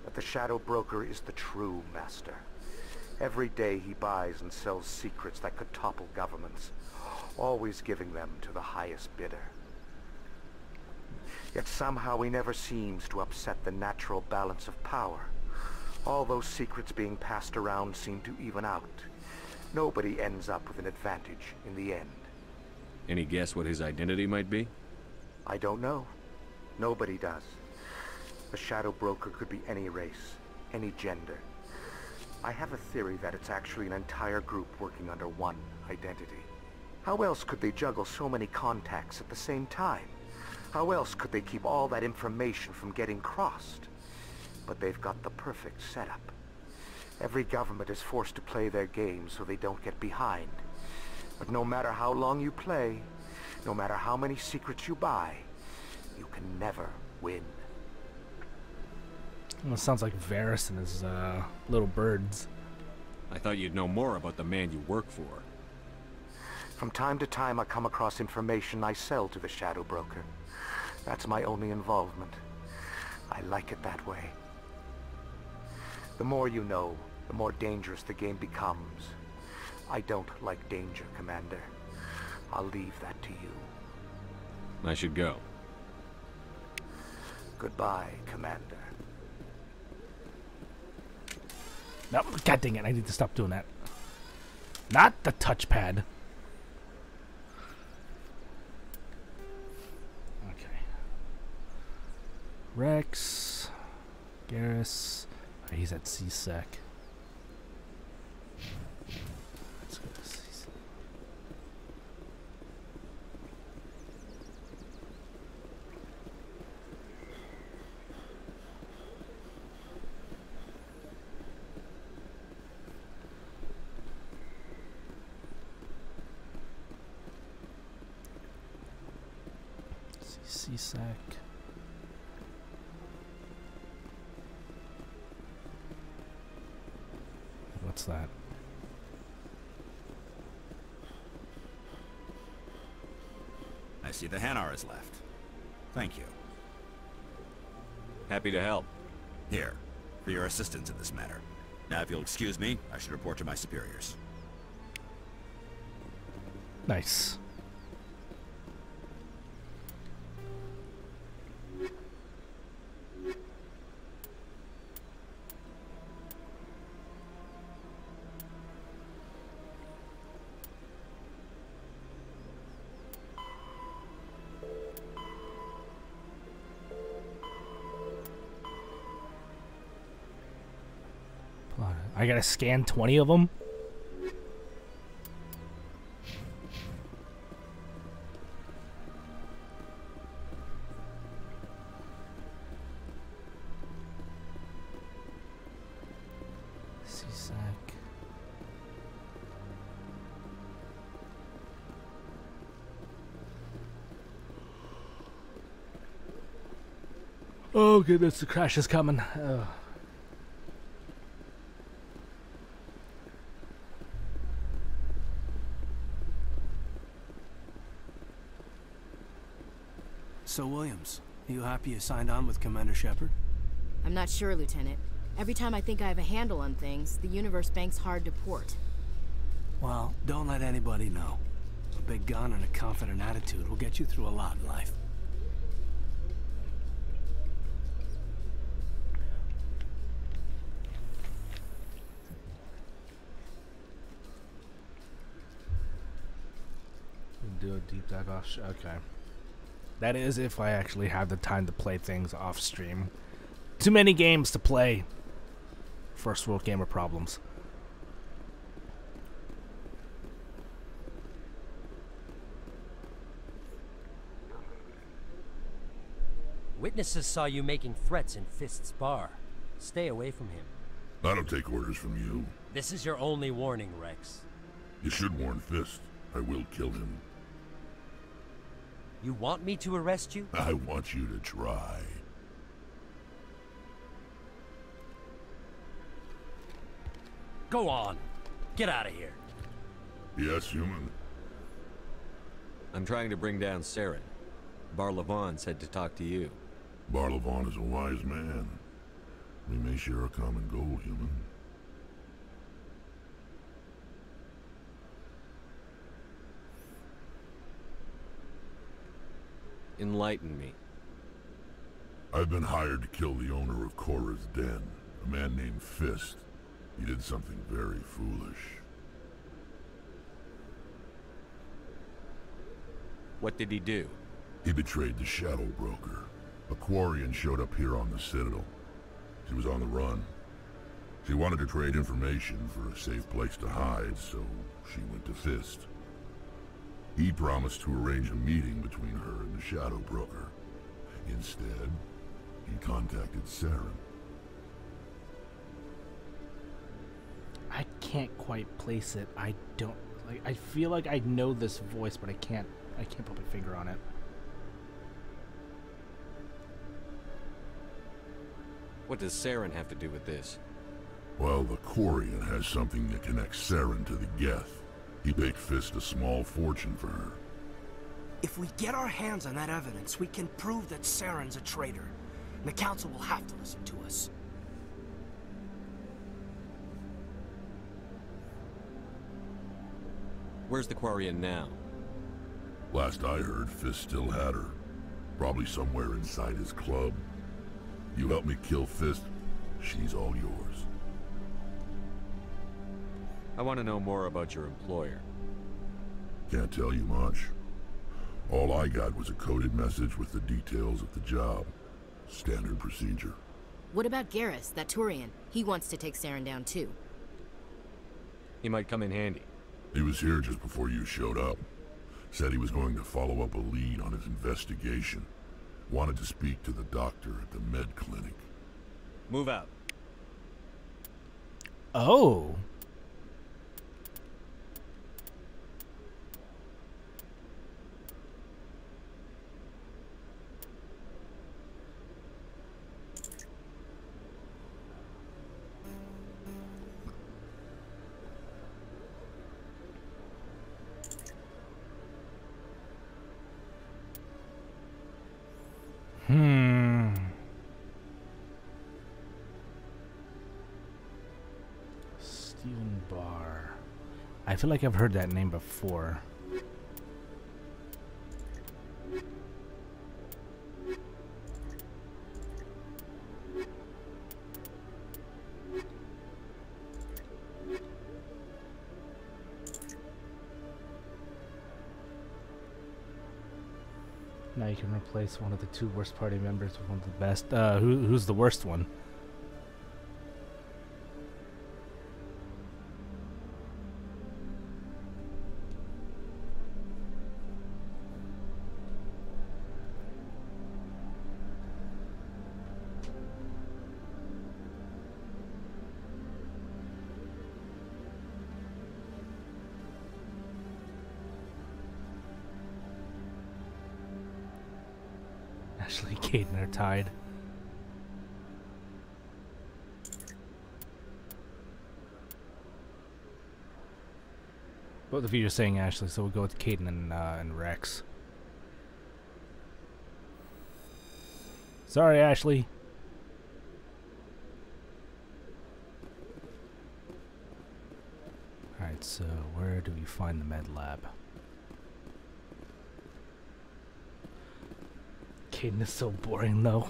But the Shadow Broker is the true master. Every day he buys and sells secrets that could topple governments, always giving them to the highest bidder. Yet somehow he never seems to upset the natural balance of power. All those secrets being passed around seem to even out. Nobody ends up with an advantage in the end. Any guess what his identity might be? I don't know. Nobody does. The Shadow Broker could be any race, any gender. I have a theory that it's actually an entire group working under one identity. How else could they juggle so many contacts at the same time? How else could they keep all that information from getting crossed? But they've got the perfect setup. Every government is forced to play their game so they don't get behind. But no matter how long you play, no matter how many secrets you buy, you can never win. Well, it sounds like Varys and his little birds. I thought you'd know more about the man you work for. From time to time I come across information I sell to the Shadow Broker. That's my only involvement. I like it that way. The more you know, the more dangerous the game becomes. I don't like danger, Commander. I'll leave that to you. I should go. Goodbye, Commander. No, God dang it, I need to stop doing that. Not the touchpad. Okay. Rex. Garrus. Oh, he's at CSEC. Let's go to CSEC. CSEC. What's that? I see the Hanar is left. Thank you. Happy to help. Here, for your assistance in this matter. Now, if you'll excuse me, I should report to my superiors. Nice. I gotta scan 20 of them. CSEC. Oh goodness, the crash is coming. So, Williams, you happy you signed on with Commander Shepard? I'm not sure, Lieutenant. Every time I think I have a handle on things, the universe bank's hard to port. Well, don't let anybody know. A big gun and a confident attitude will get you through a lot in life. Do a deep dive off. Okay. That is if I actually have the time to play things off stream. Too many games to play. First world gamer problems. Witnesses saw you making threats in Fist's bar. Stay away from him. I don't take orders from you. This is your only warning, Rex. You should warn Fist. I will kill him. You want me to arrest you? I want you to try. Go on. Get out of here. Yes, human. I'm trying to bring down Saren. Barlavon said to talk to you. Barlavon is a wise man. We may share a common goal, human. Enlighten me. I've been hired to kill the owner of Korra's Den, a man named Fist. He did something very foolish. What did he do? He betrayed the Shadow Broker. A Quarian showed up here on the Citadel. She was on the run. She wanted to trade information for a safe place to hide, so she went to Fist. He promised to arrange a meeting between her and the Shadow Broker. Instead, he contacted Saren. I can't quite place it. I don't like. I feel like I know this voice, but I can't put my finger on it. What does Saren have to do with this? Well, the Quarian has something that connects Saren to the Geth. He paid Fist a small fortune for her. If we get our hands on that evidence, we can prove that Saren's a traitor. And the Council will have to listen to us. Where's the Quarian now? Last I heard, Fist still had her. Probably somewhere inside his club. You help me kill Fist, she's all yours. I want to know more about your employer. Can't tell you much. All I got was a coded message with the details of the job. Standard procedure. What about Garrus, that Turian? He wants to take Saren down too. He might come in handy. He was here just before you showed up. Said he was going to follow up a lead on his investigation. Wanted to speak to the doctor at the med clinic. Move out. Oh. Stephen Barr. I feel like I've heard that name before. Now you can replace one of the two worst party members with one of the best. Who's the worst one? Ashley, Caden are tied. Both of you are saying Ashley, so we'll go with Caden and Rex. Sorry, Ashley. Alright, so where do we find the med lab? Caden is so boring, though.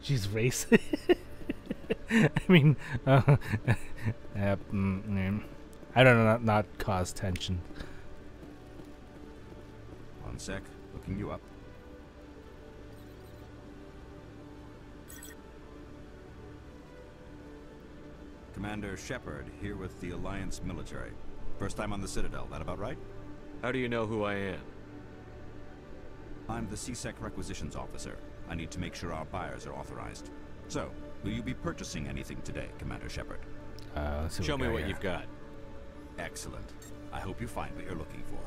She's racist. I mean, I don't know, not cause tension. One sec, looking you up. Commander Shepard, here with the Alliance military. First time on the Citadel, that about right? How do you know who I am? I'm the CSEC requisitions officer. I need to make sure our buyers are authorized. So, will you be purchasing anything today, Commander Shepard? Show me what you've got. Excellent. I hope you find what you're looking for.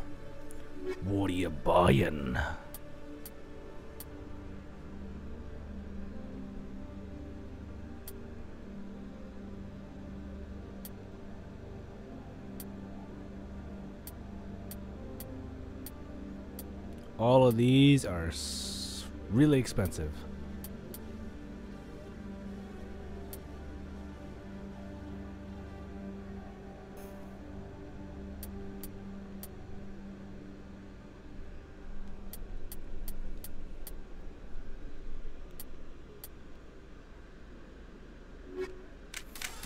What are you buying? All of these are really expensive.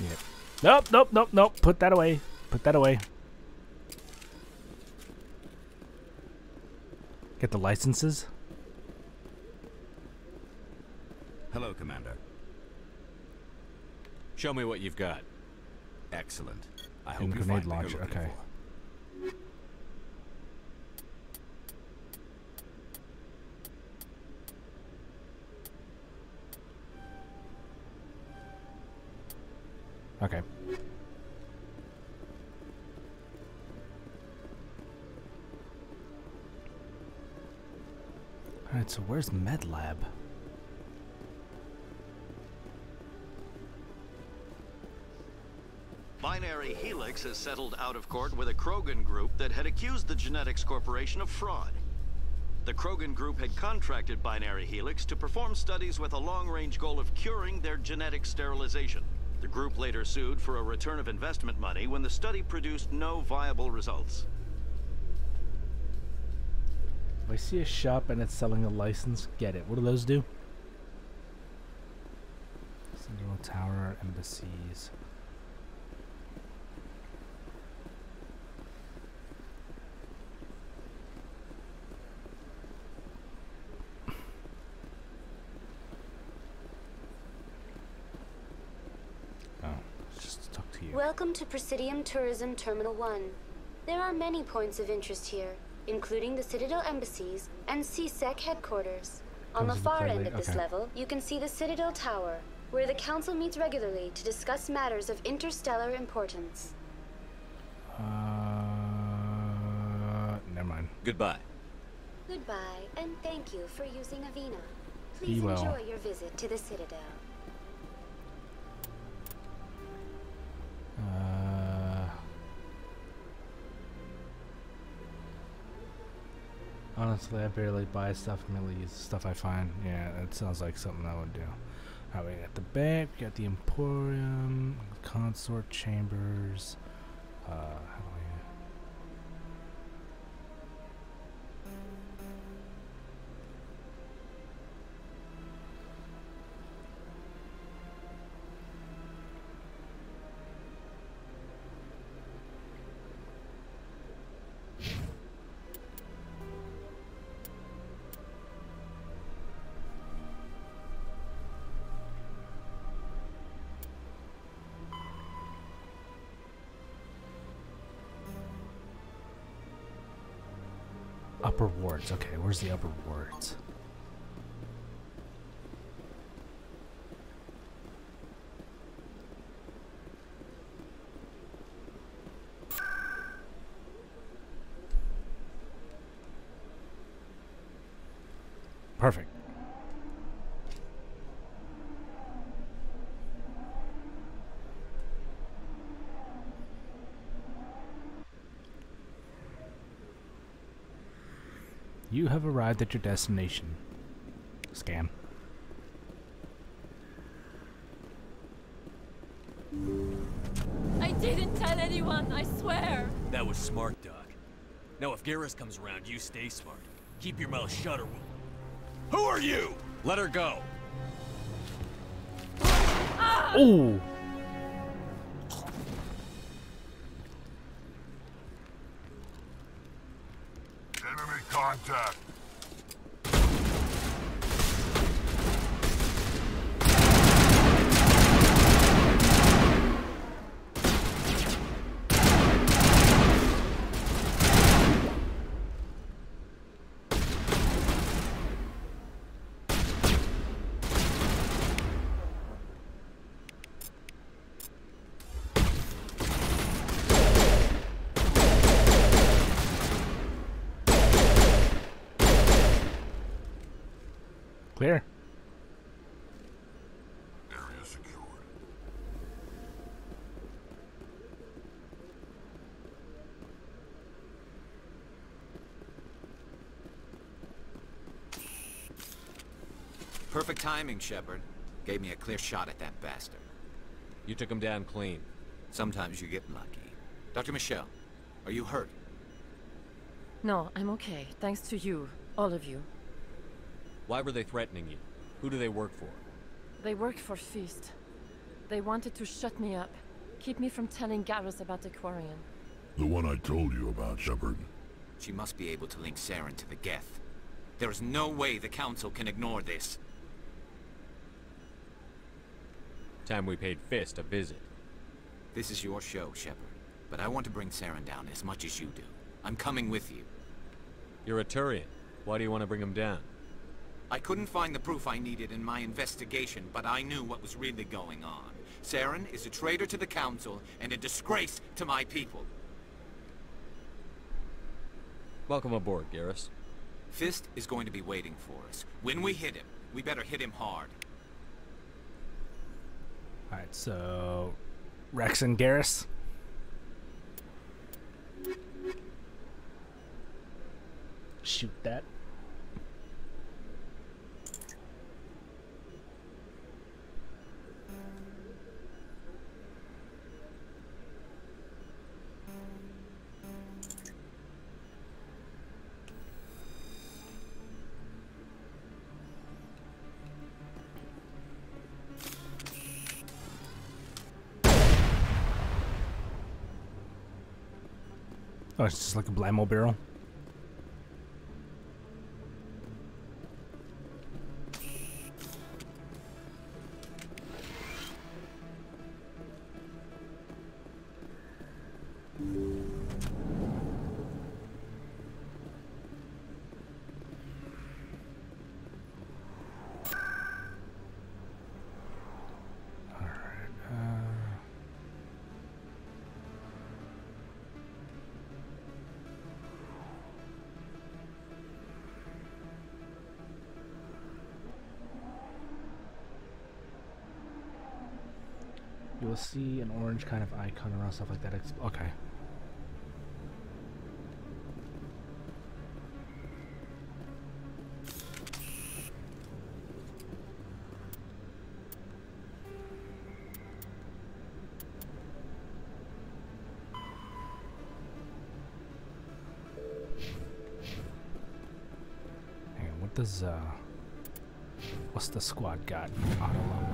Yep. Nope, nope, nope, nope. Put that away. Put that away. Get the licenses. Hello, Commander. Show me what you've got. Excellent. I hope And you grenade find what launcher. you're looking Okay. Okay. Alright, so where's Med Lab? Binary Helix has settled out of court with a Krogan group that had accused the Genetics Corporation of fraud. The Krogan group had contracted Binary Helix to perform studies with a long-range goal of curing their genetic sterilization. The group later sued for a return of investment money when the study produced no viable results. If I see a shop and it's selling a license, get it. What do those do? Citadel Tower, embassies. Welcome to Presidium Tourism Terminal 1. There are many points of interest here, including the Citadel embassies and CSEC headquarters. On the far end of this level, you can see the Citadel Tower, where the Council meets regularly to discuss matters of interstellar importance. Never mind. Goodbye. Goodbye, and thank you for using Avena. Please enjoy your visit to the Citadel. Honestly, I barely buy stuff, mainly use stuff I find. Yeah, that sounds like something I would do. Alright, we got the bank, we got the Emporium, consort chambers. How do I... Upper wards. Okay, where's the upper wards? Perfect. You have arrived at your destination. Scan. I didn't tell anyone, I swear. That was smart, Doc. Now if Garrus comes around, you stay smart. Keep your mouth shut or we'll... Who are you? Let her go. Ooh. Enemy contact. Clear. Area secured. Perfect timing, Shepard. Gave me a clear shot at that bastard. You took him down clean. Sometimes you get lucky. Dr. Michelle, are you hurt? No, I'm okay. Thanks to you. All of you. Why were they threatening you? Who do they work for? They work for Feast. They wanted to shut me up. Keep me from telling Garrus about the Quarian. The one I told you about, Shepard. She must be able to link Saren to the Geth. There is no way the Council can ignore this. Time we paid Fist a visit. This is your show, Shepard. But I want to bring Saren down as much as you do. I'm coming with you. You're a Turian. Why do you want to bring him down? I couldn't find the proof I needed in my investigation, but I knew what was really going on. Saren is a traitor to the Council and a disgrace to my people. Welcome aboard, Garrus. Fist is going to be waiting for us. When we hit him, we better hit him hard. Alright, so... Rex and Garrus. Shoot that. Oh, it's just like a blammo barrel. You will see an orange kind of icon around stuff like that. Okay. Hang on, what does what's the squad got? Auto logo.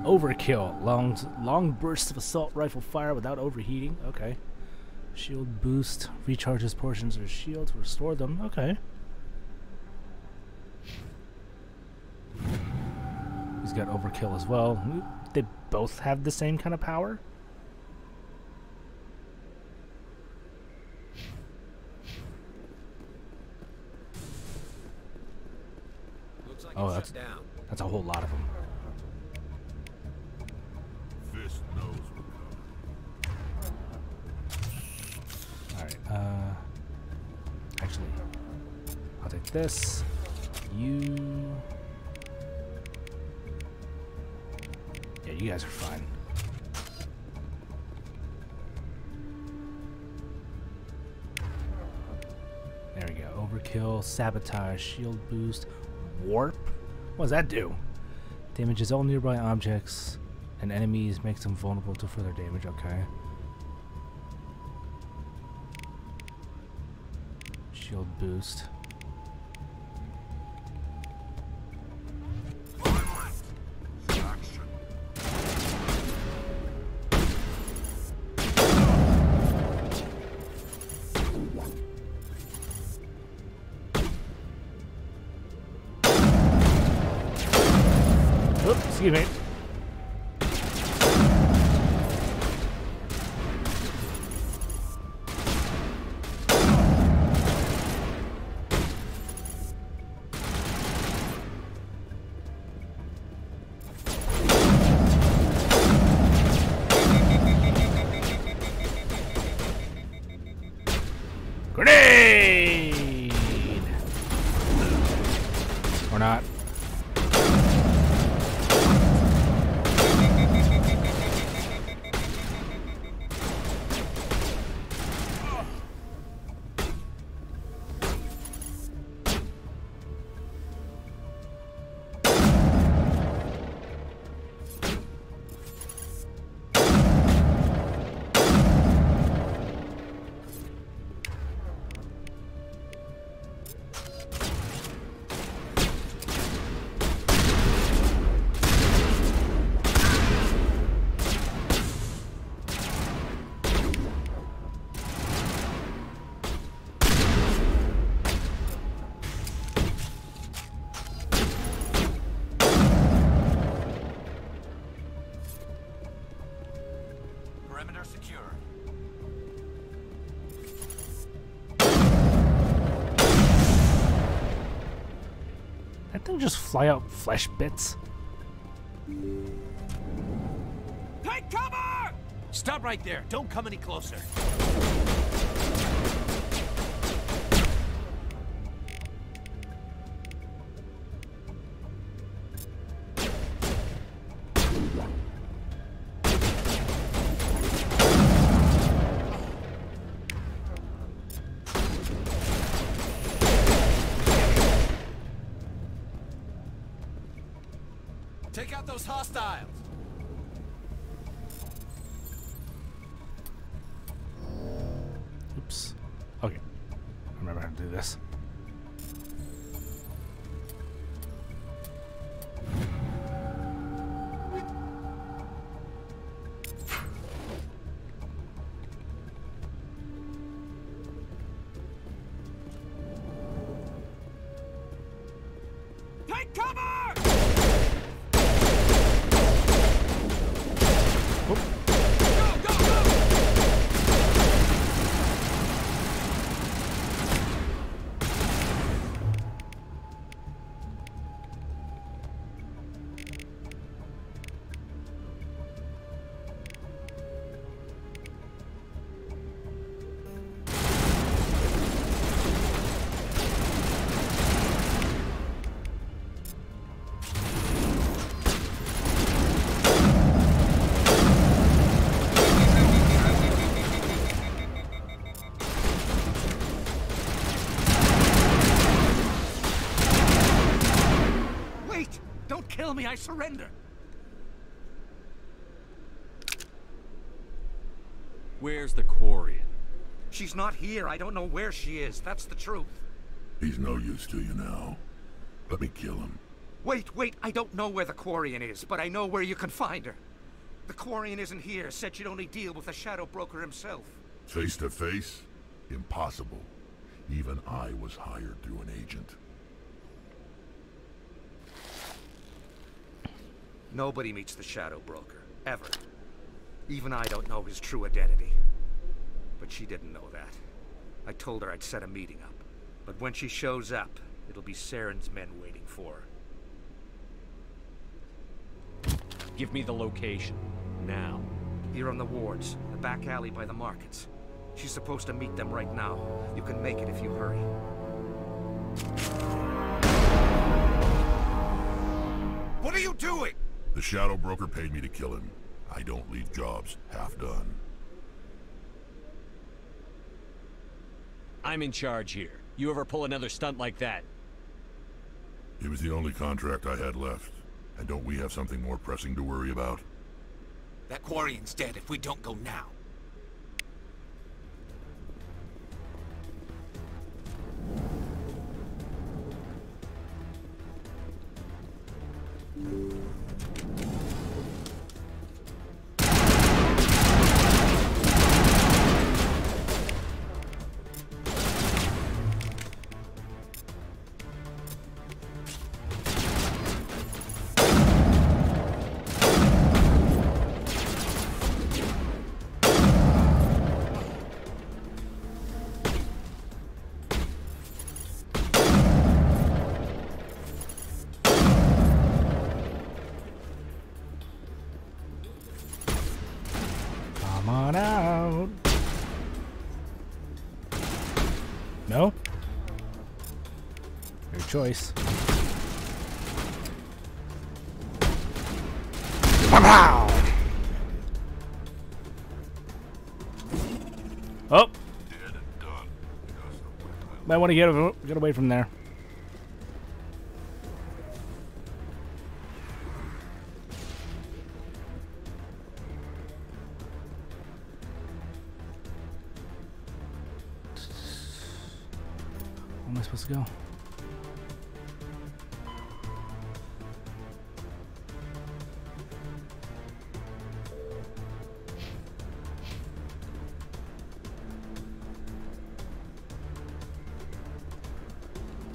Overkill. Long bursts of assault rifle fire without overheating. Okay. Shield boost. Recharges portions of shields. Restore them. Okay. He's got overkill as well. They both have the same kind of power? Looks like Oh, that's a whole lot of them. Fist knows we're coming. Alright, actually, I'll take this. You... Yeah, you guys are fine. There we go. Overkill, sabotage, shield boost, warp. What does that do? Damages all nearby objects and enemies, makes them vulnerable to further damage. Okay. Shield boost. Oops, excuse me. Grenade! Or not. Perimeter secure. That thing just fly out flesh bits. Take cover! Stop right there. Don't come any closer. Take out those hostiles! Oops. Okay. I remember how to do this. Don't kill me, I surrender! Where's the Quarian? She's not here. I don't know where she is. That's the truth. He's no use to you now. Let me kill him. Wait. I don't know where the Quarian is, but I know where you can find her. The Quarian isn't here. Said she'd only deal with the Shadow Broker himself. Face to face? Impossible. Even I was hired through an agent. Nobody meets the Shadow Broker. Ever. Even I don't know his true identity. But she didn't know that. I told her I'd set a meeting up. But when she shows up, it'll be Saren's men waiting for her. Give me the location. Now. Here on the wards, the back alley by the markets. She's supposed to meet them right now. You can make it if you hurry. What are you doing? The Shadow Broker paid me to kill him. I don't leave jobs half done. I'm in charge here. You ever pull another stunt like that? It was the only contract I had left. And don't we have something more pressing to worry about? That Quarian's dead if we don't go now. Come on out. No? Your choice. Pow! Oh! Might want to get away from there. Where am I supposed to go?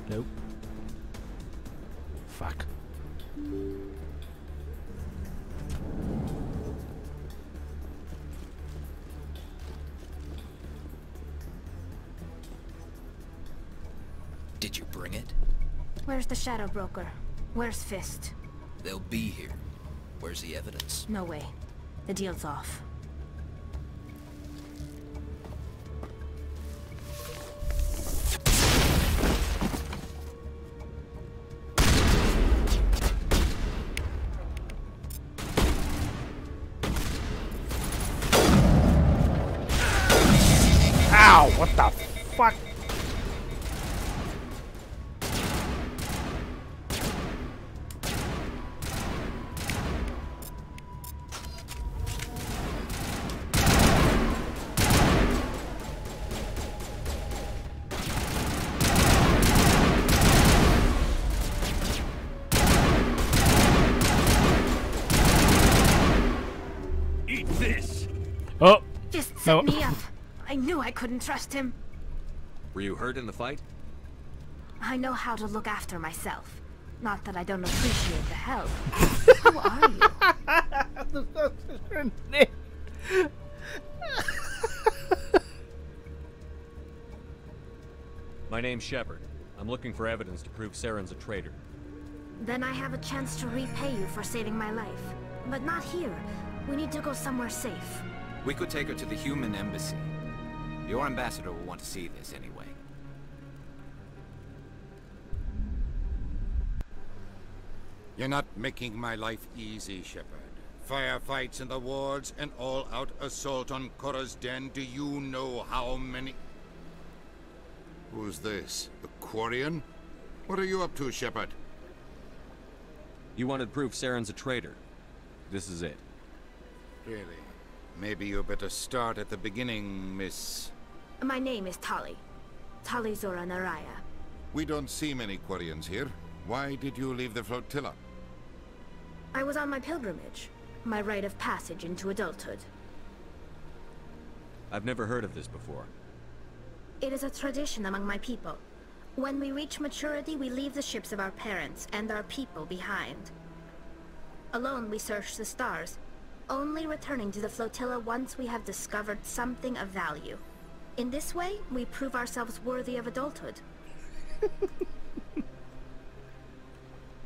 Nope. Fuck. Did you bring it? Where's the Shadow Broker? Where's Fist? They'll be here. Where's the evidence? No way. The deal's off. Ow! What the fuck? Eat this! Oh! Just set me up. I knew I couldn't trust him. Were you hurt in the fight? I know how to look after myself. Not that I don't appreciate the help. Who are you? My name's Shepard. I'm looking for evidence to prove Saren's a traitor. Then I have a chance to repay you for saving my life. But not here. We need to go somewhere safe. We could take her to the human embassy. Your ambassador will want to see this anyway. You're not making my life easy, Shepard. Firefights in the wards, an all-out assault on Korra's den. Do you know how many... Who's this? The Quarian? What are you up to, Shepard? You wanted proof Saren's a traitor. This is it. Really? Maybe you better start at the beginning, Miss... My name is Tali. Tali Zora Naraya. We don't see many Quarians here. Why did you leave the flotilla? I was on my pilgrimage. My rite of passage into adulthood. I've never heard of this before. It is a tradition among my people. When we reach maturity, we leave the ships of our parents and our people behind. Alone, we search the stars, only returning to the flotilla once we have discovered something of value. In this way, we prove ourselves worthy of adulthood.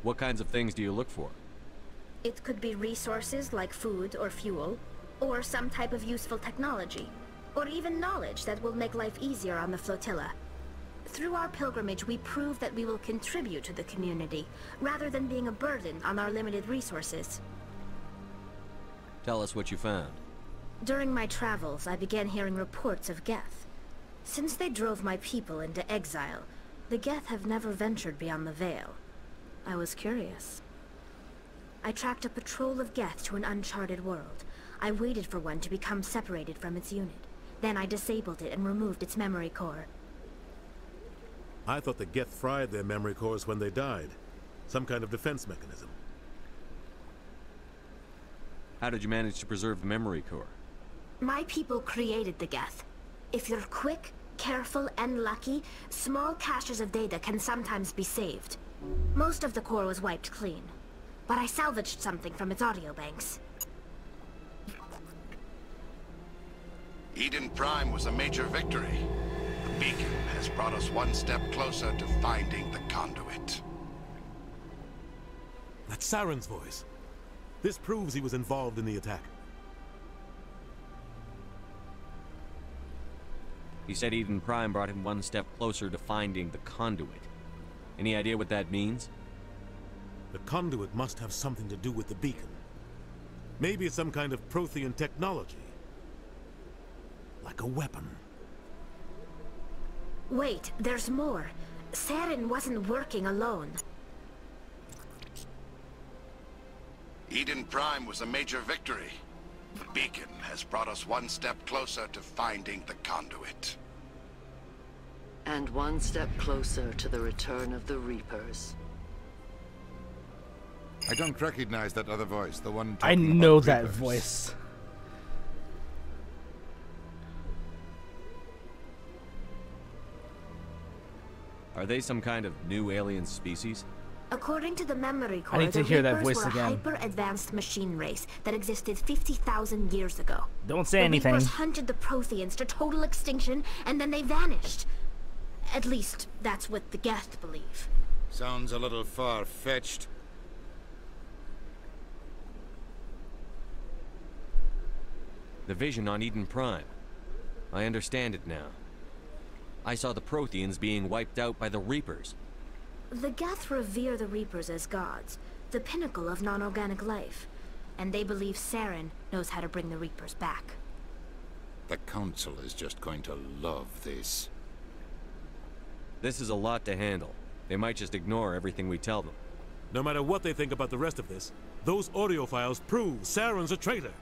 What kinds of things do you look for? It could be resources like food or fuel, or some type of useful technology, or even knowledge that will make life easier on the flotilla. Through our pilgrimage, we prove that we will contribute to the community, rather than being a burden on our limited resources. Tell us what you found. During my travels, I began hearing reports of Geth. Since they drove my people into exile, the Geth have never ventured beyond the Veil. I was curious. I tracked a patrol of Geth to an uncharted world. I waited for one to become separated from its unit. Then I disabled it and removed its memory core. I thought the Geth fried their memory cores when they died. Some kind of defense mechanism. How did you manage to preserve the memory core? My people created the Geth. If you're quick, careful, and lucky, small caches of data can sometimes be saved. Most of the core was wiped clean, but I salvaged something from its audio banks. Eden Prime was a major victory. The beacon has brought us one step closer to finding the conduit. That's Saren's voice. This proves he was involved in the attack. He said Eden Prime brought him one step closer to finding the conduit. Any idea what that means? The conduit must have something to do with the beacon. Maybe it's some kind of Prothean technology. Like a weapon. Wait, there's more. Saren wasn't working alone. Eden Prime was a major victory. The beacon has brought us one step closer to finding the conduit. And one step closer to the return of the Reapers. I don't recognize that other voice, the one I talking know about that Reapers. voice. Are they some kind of new alien species? According to the memory core, I need to the hear that Reapers voice were again. a hyper-advanced machine race that existed 50,000 years ago. Don't say anything. The Reapers hunted the Protheans to total extinction, and then they vanished. At least, that's what the Geth believe. Sounds a little far-fetched. The vision on Eden Prime. I understand it now. I saw the Protheans being wiped out by the Reapers. The Geth revere the Reapers as gods, the pinnacle of non-organic life. And they believe Saren knows how to bring the Reapers back. The Council is just going to love this. This is a lot to handle. They might just ignore everything we tell them. No matter what they think about the rest of this, those audio files prove Saren's a traitor.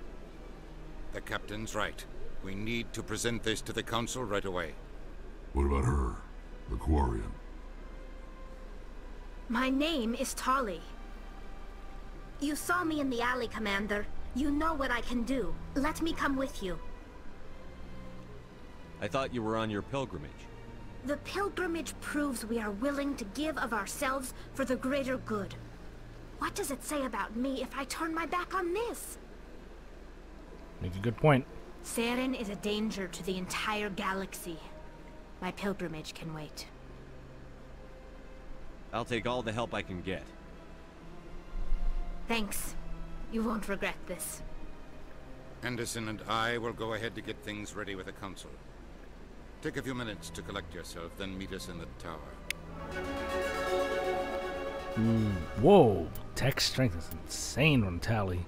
The Captain's right. We need to present this to the Council right away. What about her? The Quarian? My name is Tali. You saw me in the alley, Commander. You know what I can do. Let me come with you. I thought you were on your pilgrimage. The pilgrimage proves we are willing to give of ourselves for the greater good. What does it say about me if I turn my back on this? Make a good point. Saren is a danger to the entire galaxy. My pilgrimage can wait. I'll take all the help I can get. Thanks. You won't regret this. Anderson and I will go ahead to get things ready with the Council. Take a few minutes to collect yourself, then meet us in the tower. Whoa. Tech strength is insane on Tali.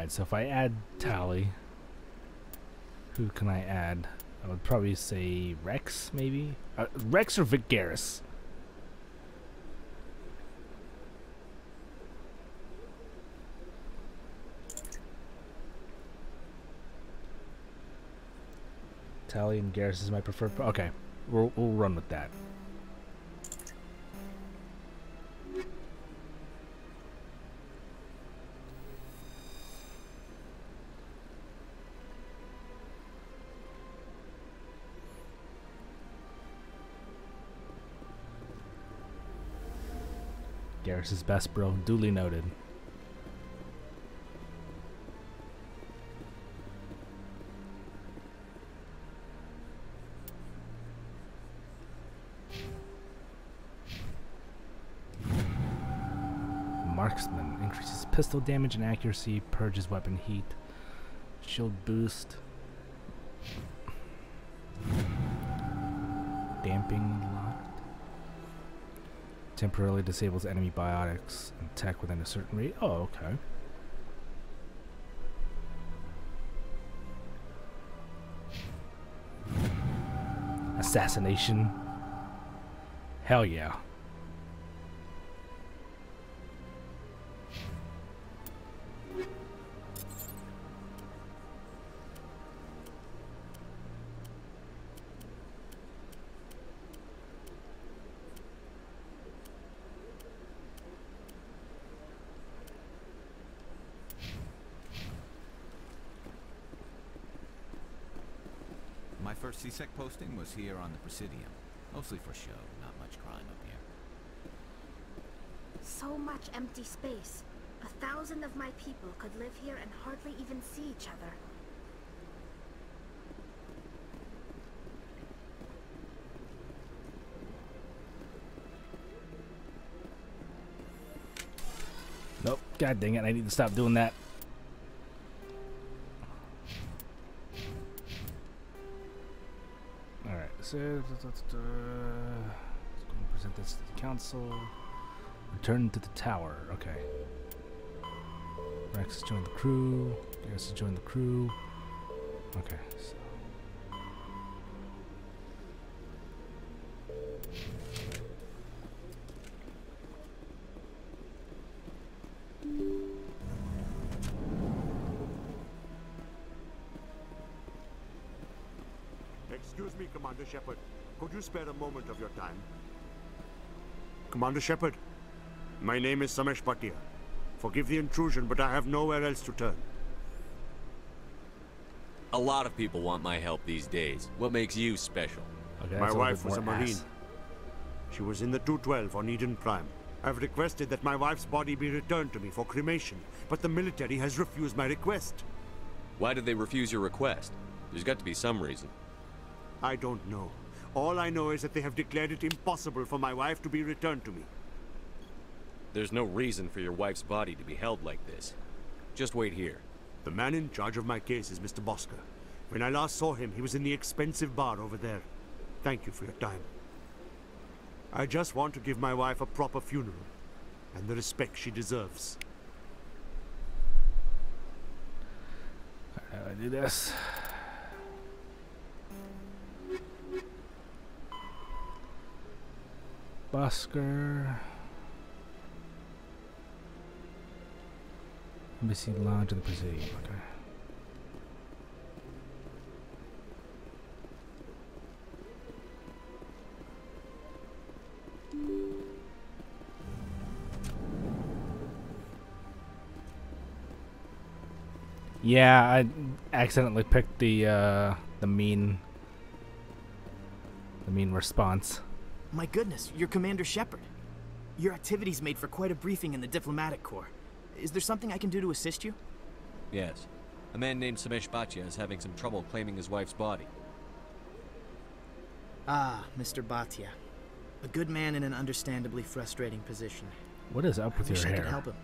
Alright, so if I add Tally, who can I add? I would probably say Rex, maybe? Rex or Vic Garris? Tally and Garris is my preferred. Okay, we'll run with that. Garris is best, bro. Duly noted. Marksman increases pistol damage and accuracy, purges weapon heat, shield boost, damping locked, temporarily disables enemy biotics and attack within a certain rate. Oh, okay. Assassination. Hell yeah. My first CSEC posting was here on the Presidium. Mostly for show, not much crime up here. So much empty space. 1,000 of my people could live here and hardly even see each other. Nope. God dang it, I need to stop doing that. Alright, so let's go and present this to the council. Return to the tower. Okay. Rex has joined the crew. Garris has joined the crew. Okay, so. Excuse me, Commander Shepard. Could you spare a moment of your time? Commander Shepard, my name is Samesh Bhatia. Forgive the intrusion, but I have nowhere else to turn. A lot of people want my help these days. What makes you special? Okay, my wife was a Marine. She was in the 212 on Eden Prime. I've requested that my wife's body be returned to me for cremation, but the military has refused my request. Why did they refuse your request? There's got to be some reason. I don't know. All I know is that they have declared it impossible for my wife to be returned to me. There's no reason for your wife's body to be held like this. Just wait here. The man in charge of my case is Mr. Bosker. When I last saw him, he was in the expensive bar over there. Thank you for your time. I just want to give my wife a proper funeral, and the respect she deserves. How do I do this? Bosker. Embassy Lounge of the Presidium. Okay. Yeah, I accidentally picked the mean response. My goodness, you're Commander Shepard. Your activities made for quite a briefing in the diplomatic corps. Is there something I can do to assist you? Yes. A man named Samesh Bhatia is having some trouble claiming his wife's body. Ah, Mr. Bhatia. A good man in an understandably frustrating position. What is up with your hair? I wish I could help him.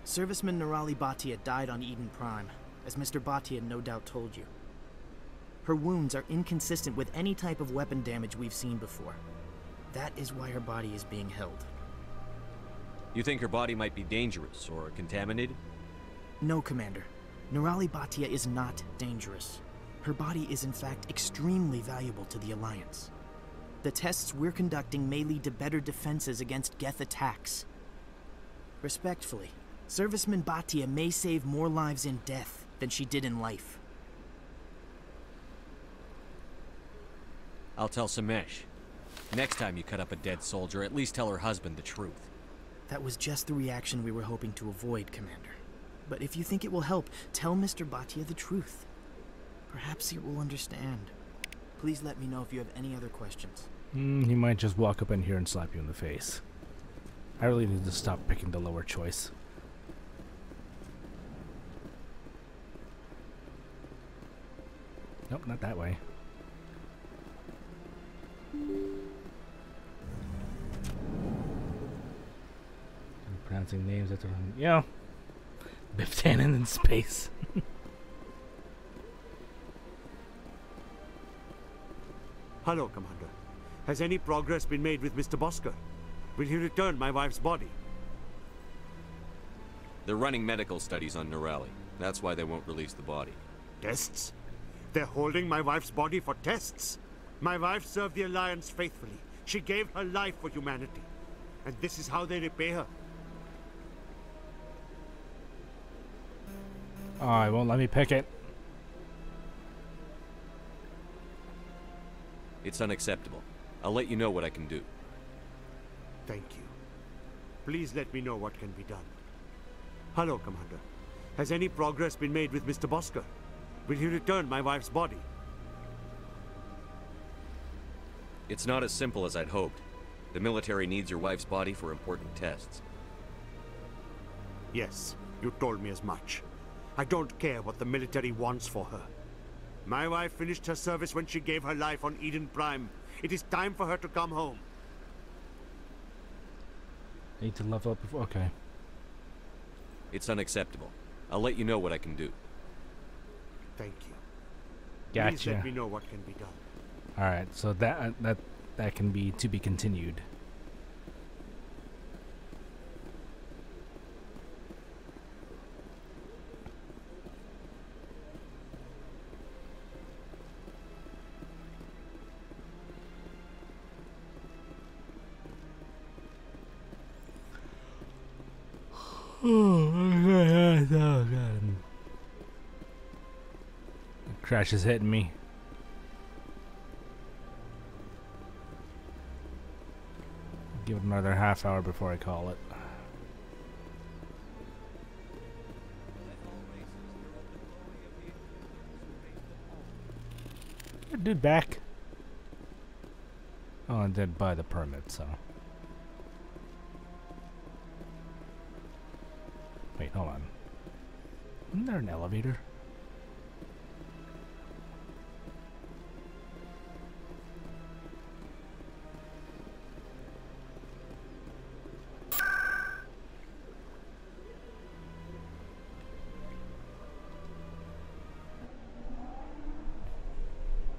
Serviceman Nirali Bhatia died on Eden Prime, as Mr. Bhatia no doubt told you. Her wounds are inconsistent with any type of weapon damage we've seen before. That is why her body is being held. You think her body might be dangerous or contaminated? No, Commander. Nerali Bhatia is not dangerous. Her body is in fact extremely valuable to the Alliance. The tests we're conducting may lead to better defenses against Geth attacks. Respectfully, Serviceman Bhatia may save more lives in death than she did in life. I'll tell Samesh. Next time you cut up a dead soldier, at least tell her husband the truth. That was just the reaction we were hoping to avoid, Commander. But if you think it will help, tell Mr. Bhatia the truth. Perhaps he will understand. Please let me know if you have any other questions. He might just walk up in here and slap you in the face. I really need to stop picking the lower choice. Nope, not that way. I'm pronouncing names at the yeah. Biff Tannen in space. Hello, Commander. Has any progress been made with Mr. Bosker? Will he return my wife's body? They're running medical studies on Nerali. That's why they won't release the body. Tests? They're holding my wife's body for tests? My wife served the Alliance faithfully. She gave her life for humanity. And this is how they repay her. Oh, it won't let me pick it. It's unacceptable. I'll let you know what I can do. Thank you. Please let me know what can be done. Hello, Commander. Has any progress been made with Mr. Bosker? Will he return my wife's body? It's not as simple as I'd hoped. The military needs your wife's body for important tests. Yes, you told me as much. I don't care what the military wants for her. My wife finished her service when she gave her life on Eden Prime. It is time for her to come home. Need to level up before. Okay. It's unacceptable. I'll let you know what I can do. Thank you. Gotcha. Please let me know what can be done. All right, so that can be to be continued. Oh god. Crash is hitting me. Give it another half hour before I call it. Dude, back. Oh, I did buy the permit, so. Wait, hold on. Isn't there an elevator?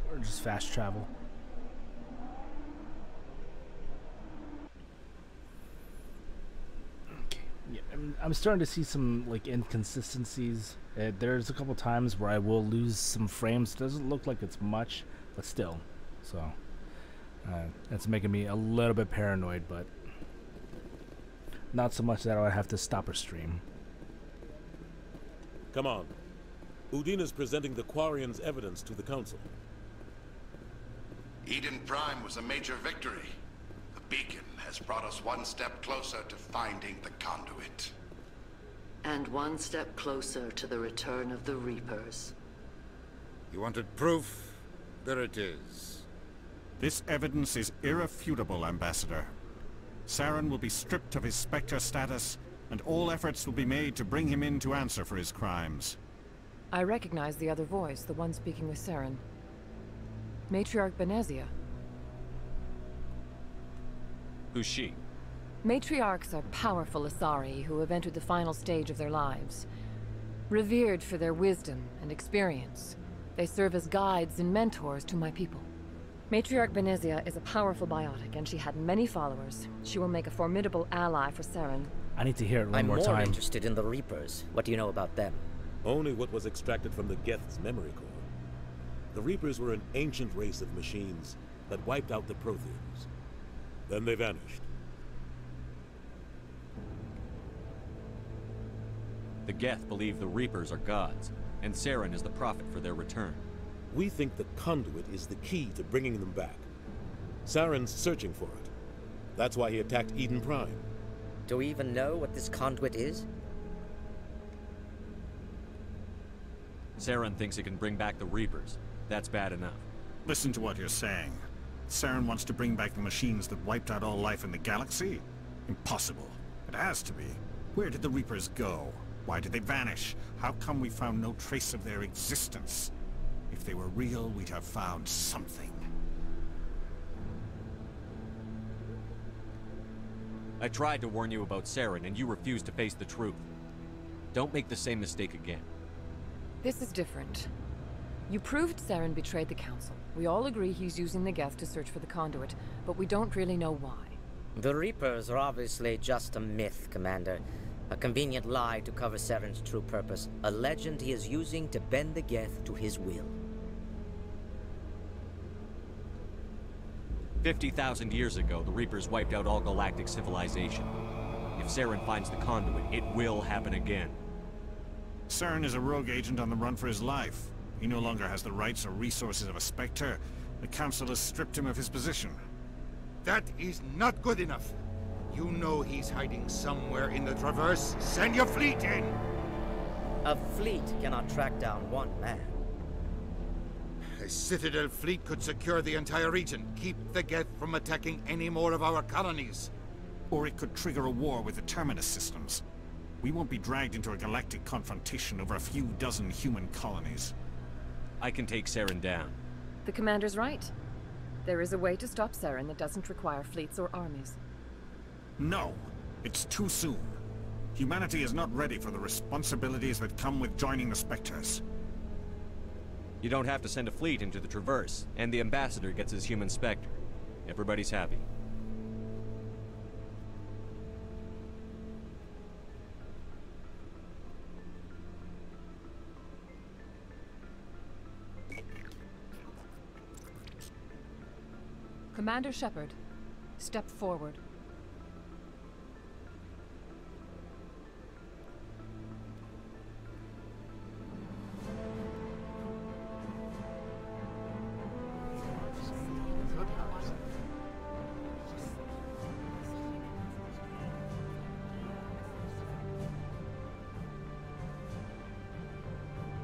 Or just fast travel? I'm starting to see some like inconsistencies. There's a couple times where I will lose some frames. It doesn't look like it's much, but still. So that's making me a little bit paranoid, but not so much that I have to stop a stream. Come on. Udine is presenting the Quarians' evidence to the Council. Eden Prime was a major victory. The beacon has brought us one step closer to finding the conduit. And one step closer to the return of the Reapers. You wanted proof? There it is. This evidence is irrefutable, Ambassador. Saren will be stripped of his Spectre status, and all efforts will be made to bring him in to answer for his crimes. I recognize the other voice, the one speaking with Saren. Matriarch Benezia. Who's she? Matriarchs are powerful Asari who have entered the final stage of their lives. Revered for their wisdom and experience, they serve as guides and mentors to my people. Matriarch Benezia is a powerful biotic, and she had many followers. She will make a formidable ally for Saren. I need to hear it one more time. I'm more interested in the Reapers. What do you know about them? Only what was extracted from the Geth's memory core. The Reapers were an ancient race of machines that wiped out the Protheans. Then they vanished. The Geth believe the Reapers are gods, and Saren is the prophet for their return. We think the conduit is the key to bringing them back. Saren's searching for it. That's why he attacked Eden Prime. Do we even know what this conduit is? Saren thinks it can bring back the Reapers. That's bad enough. Listen to what you're saying. Saren wants to bring back the machines that wiped out all life in the galaxy? Impossible. It has to be. Where did the Reapers go? Why did they vanish? How come we found no trace of their existence? If they were real, we'd have found something. I tried to warn you about Saren, and you refused to face the truth. Don't make the same mistake again. This is different. You proved Saren betrayed the Council. We all agree he's using the Geth to search for the conduit, but we don't really know why. The Reapers are obviously just a myth, Commander. A convenient lie to cover Saren's true purpose. A legend he is using to bend the Geth to his will. 50,000 years ago, the Reapers wiped out all galactic civilization. If Saren finds the conduit, it will happen again. Saren is a rogue agent on the run for his life. He no longer has the rights or resources of a Spectre. The Council has stripped him of his position. That is not good enough. You know he's hiding somewhere in the Traverse. Send your fleet in! A fleet cannot track down one man. A Citadel fleet could secure the entire region, keep the Geth from attacking any more of our colonies. Or it could trigger a war with the Terminus systems. We won't be dragged into a galactic confrontation over a few dozen human colonies. I can take Saren down. The Commander's right. There is a way to stop Saren that doesn't require fleets or armies. No, it's too soon. Humanity is not ready for the responsibilities that come with joining the Spectres. You don't have to send a fleet into the Traverse, and the Ambassador gets his human Spectre. Everybody's happy. Commander Shepard, step forward.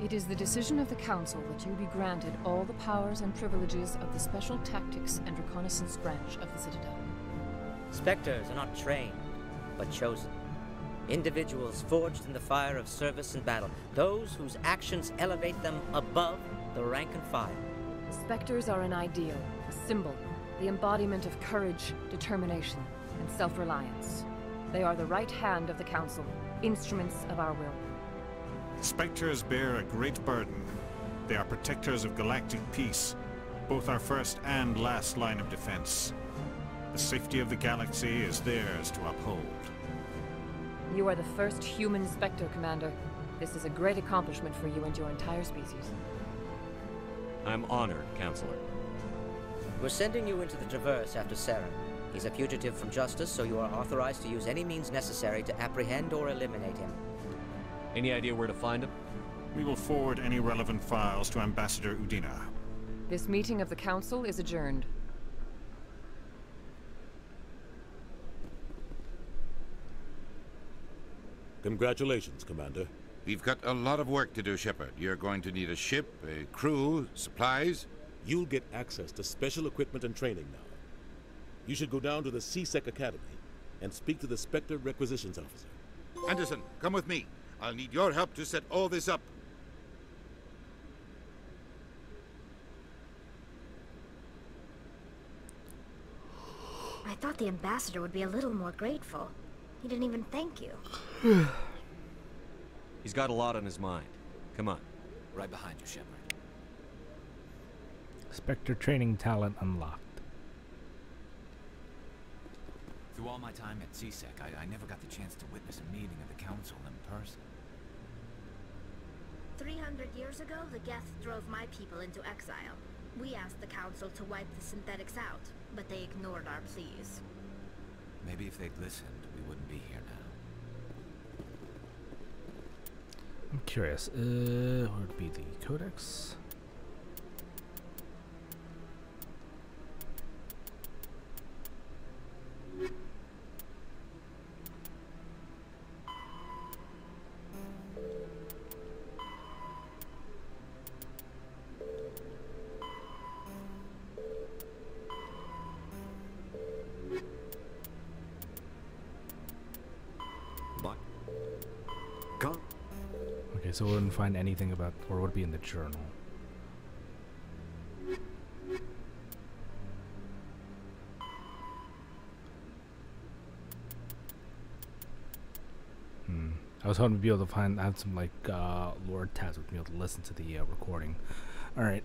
It is the decision of the Council that you be granted all the powers and privileges of the Special Tactics and Reconnaissance branch of the Citadel. Spectres are not trained, but chosen. Individuals forged in the fire of service and battle. Those whose actions elevate them above the rank and file. Spectres are an ideal, a symbol, the embodiment of courage, determination, and self-reliance. They are the right hand of the Council, instruments of our will. Spectres bear a great burden. They are protectors of galactic peace, both our first and last line of defense. The safety of the galaxy is theirs to uphold. You are the first human Spectre, Commander. This is a great accomplishment for you and your entire species. I'm honored, Counselor. We're sending you into the Traverse after Saren. He's a fugitive from justice, so you are authorized to use any means necessary to apprehend or eliminate him. Any idea where to find him? We will forward any relevant files to Ambassador Udina. This meeting of the Council is adjourned. Congratulations, Commander. We've got a lot of work to do, Shepard. You're going to need a ship, a crew, supplies. You'll get access to special equipment and training now. You should go down to the CSEC Academy and speak to the Spectre Requisitions Officer. Anderson, come with me. I'll need your help to set all this up. I thought the Ambassador would be a little more grateful. He didn't even thank you. He's got a lot on his mind. Come on. Right behind you, Shepard. Spectre training talent unlocked. Through all my time at CSEC, I never got the chance to witness a meeting of the Council in person. 300 years ago, the Geth drove my people into exile. We asked the Council to wipe the synthetics out, but they ignored our pleas. Maybe if they'd listened, we wouldn't be here now. I'm curious. Where would be the Codex? Okay, so we wouldn't find anything about, or would it be in the journal? I was hoping to be able to have some like Lord tabs with me able to listen to the recording. All right.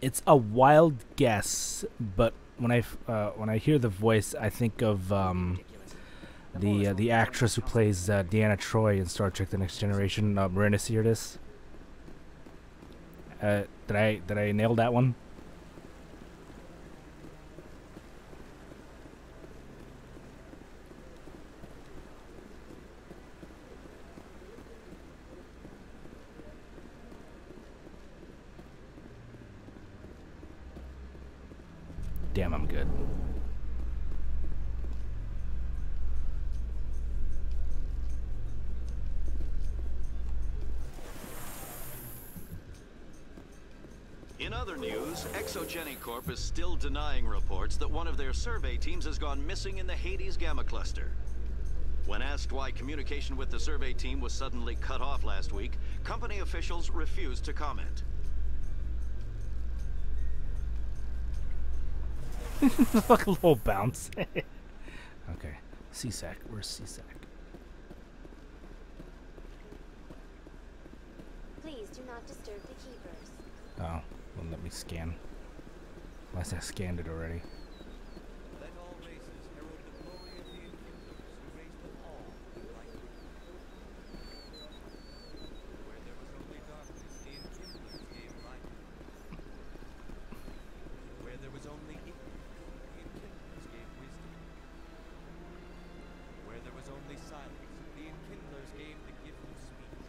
It's a wild guess, but when I hear the voice, I think of the actress who plays Deanna Troi in Star Trek: The Next Generation, Marina Sirtis. Did I nail that one? Damn, I'm good. In other news, Exogeny Corp is still denying reports that one of their survey teams has gone missing in the Hades Gamma Cluster. When asked why communication with the survey team was suddenly cut off last week, company officials refused to comment. Fuck a little bounce. Okay. CSAC. Where's CSAC? Please do not disturb the keepers. Oh, well, let me scan. Unless I scanned it already. Let all races herald the glory of the Enkindlers who raised them all in light. Where there was only darkness, the Enkindlers gave light. Where there was only ignorance, the Enkindlers gave wisdom. Where there was only silence, the Enkindlers gave the gift of speech.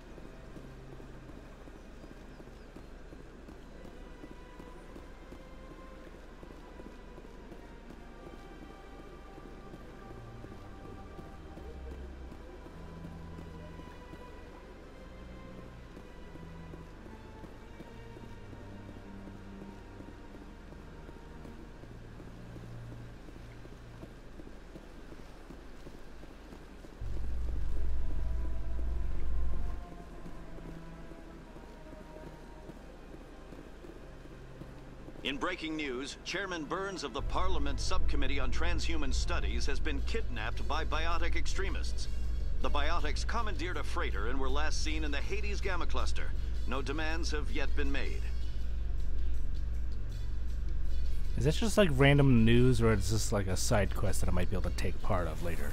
In breaking news, Chairman Burns of the Parliament Subcommittee on Transhuman Studies has been kidnapped by biotic extremists. The biotics commandeered a freighter and were last seen in the Hades Gamma Cluster. No demands have yet been made. Is that just like random news, or is this like a side quest that I might be able to take part of later?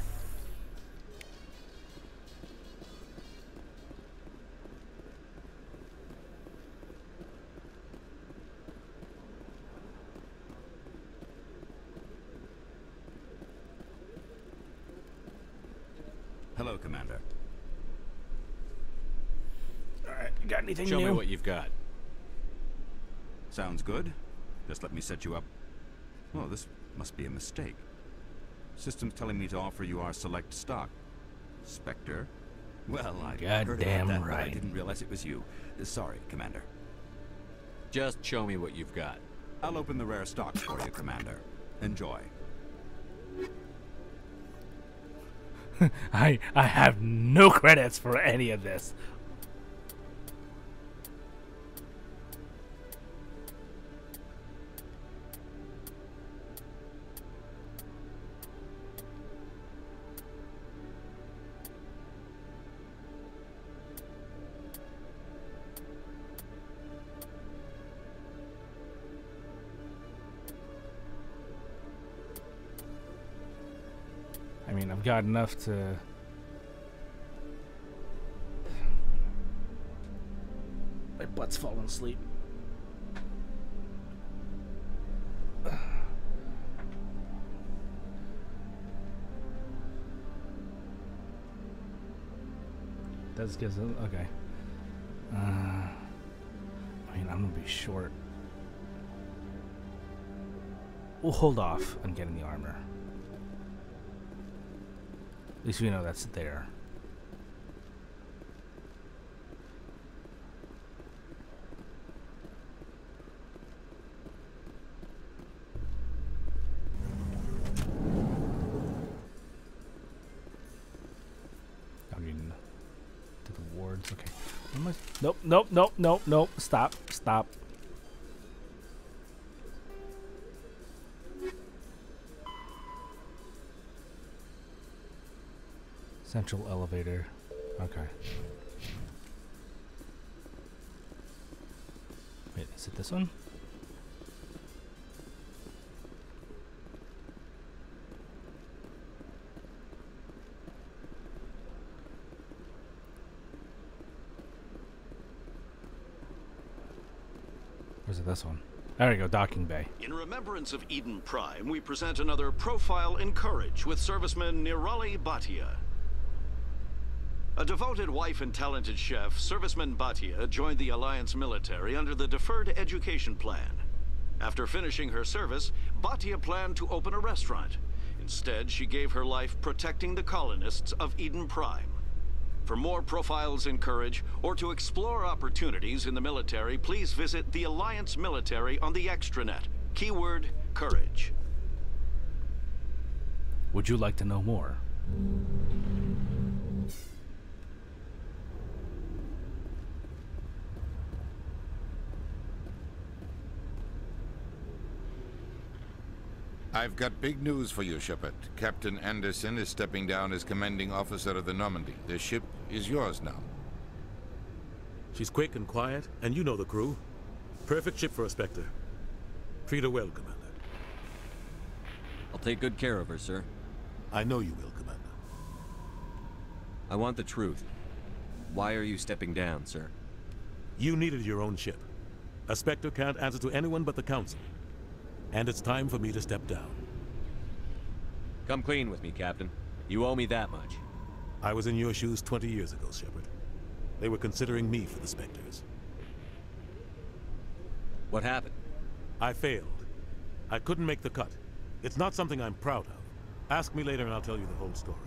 Hello, Commander. Alright, you got anything Show new? me what you've got. Sounds good. Just let me set you up. Oh, this must be a mistake. System's telling me to offer you our select stock. Spectre? Well, I heard about Goddamn that, but I right. didn't realize it was you. Sorry, Commander. Just show me what you've got. I'll open the rare stocks for you, Commander. Enjoy. I have no credits for any of this. I've got enough to... My butt's falling asleep. Does gives it okay. I mean, I'm gonna be short. We'll hold off on getting the armor. At least we know that's there. I mean, to the wards. Okay. Nope, nope, nope, nope, nope. Stop, stop. Central elevator. Okay. Wait, is it this one? Or is it this one? There we go, docking bay. In remembrance of Eden Prime, we present another profile in courage with serviceman Nirali Bhatia. A devoted wife and talented chef, Serviceman Bhatia joined the Alliance military under the Deferred Education Plan. After finishing her service, Bhatia planned to open a restaurant. Instead, she gave her life protecting the colonists of Eden Prime. For more profiles in courage, or to explore opportunities in the military, please visit the Alliance military on the extranet. Keyword, courage. Would you like to know more? I've got big news for you, Shepard. Captain Anderson is stepping down as commanding officer of the Normandy. The ship is yours now. She's quick and quiet, and you know the crew. Perfect ship for a Spectre. Treat her well, Commander. I'll take good care of her, sir. I know you will, Commander. I want the truth. Why are you stepping down, sir? You needed your own ship. A Spectre can't answer to anyone but the Council. And it's time for me to step down. Come clean with me, Captain. You owe me that much. I was in your shoes 20 years ago, Shepard. They were considering me for the Spectres. What happened? I failed. I couldn't make the cut. It's not something I'm proud of. Ask me later and I'll tell you the whole story.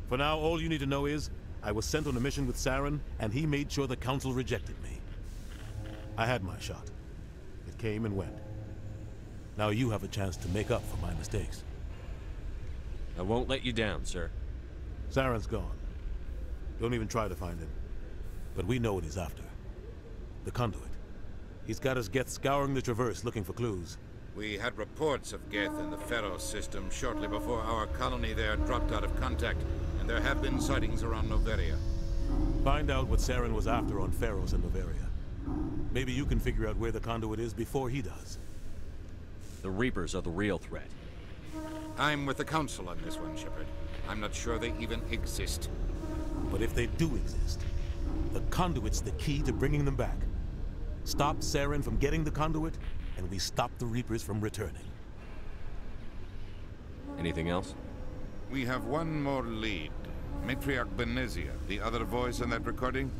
For now, all you need to know is, I was sent on a mission with Saren, and he made sure the Council rejected me. I had my shot. It came and went. Now you have a chance to make up for my mistakes. I won't let you down, sir. Saren's gone. Don't even try to find him. But we know what he's after. The conduit. He's got his Geth scouring the Traverse looking for clues. We had reports of Geth in the Pharaoh system shortly before our colony there dropped out of contact, and there have been sightings around Noveria. Find out what Saren was after on Pharos and Noveria. Maybe you can figure out where the conduit is before he does. The Reapers are the real threat. I'm with the Council on this one, Shepard. I'm not sure they even exist. But if they do exist, the conduit's the key to bringing them back. Stop Saren from getting the conduit, and we stop the Reapers from returning. Anything else? We have one more lead. Matriarch Benezia, the other voice in that recording.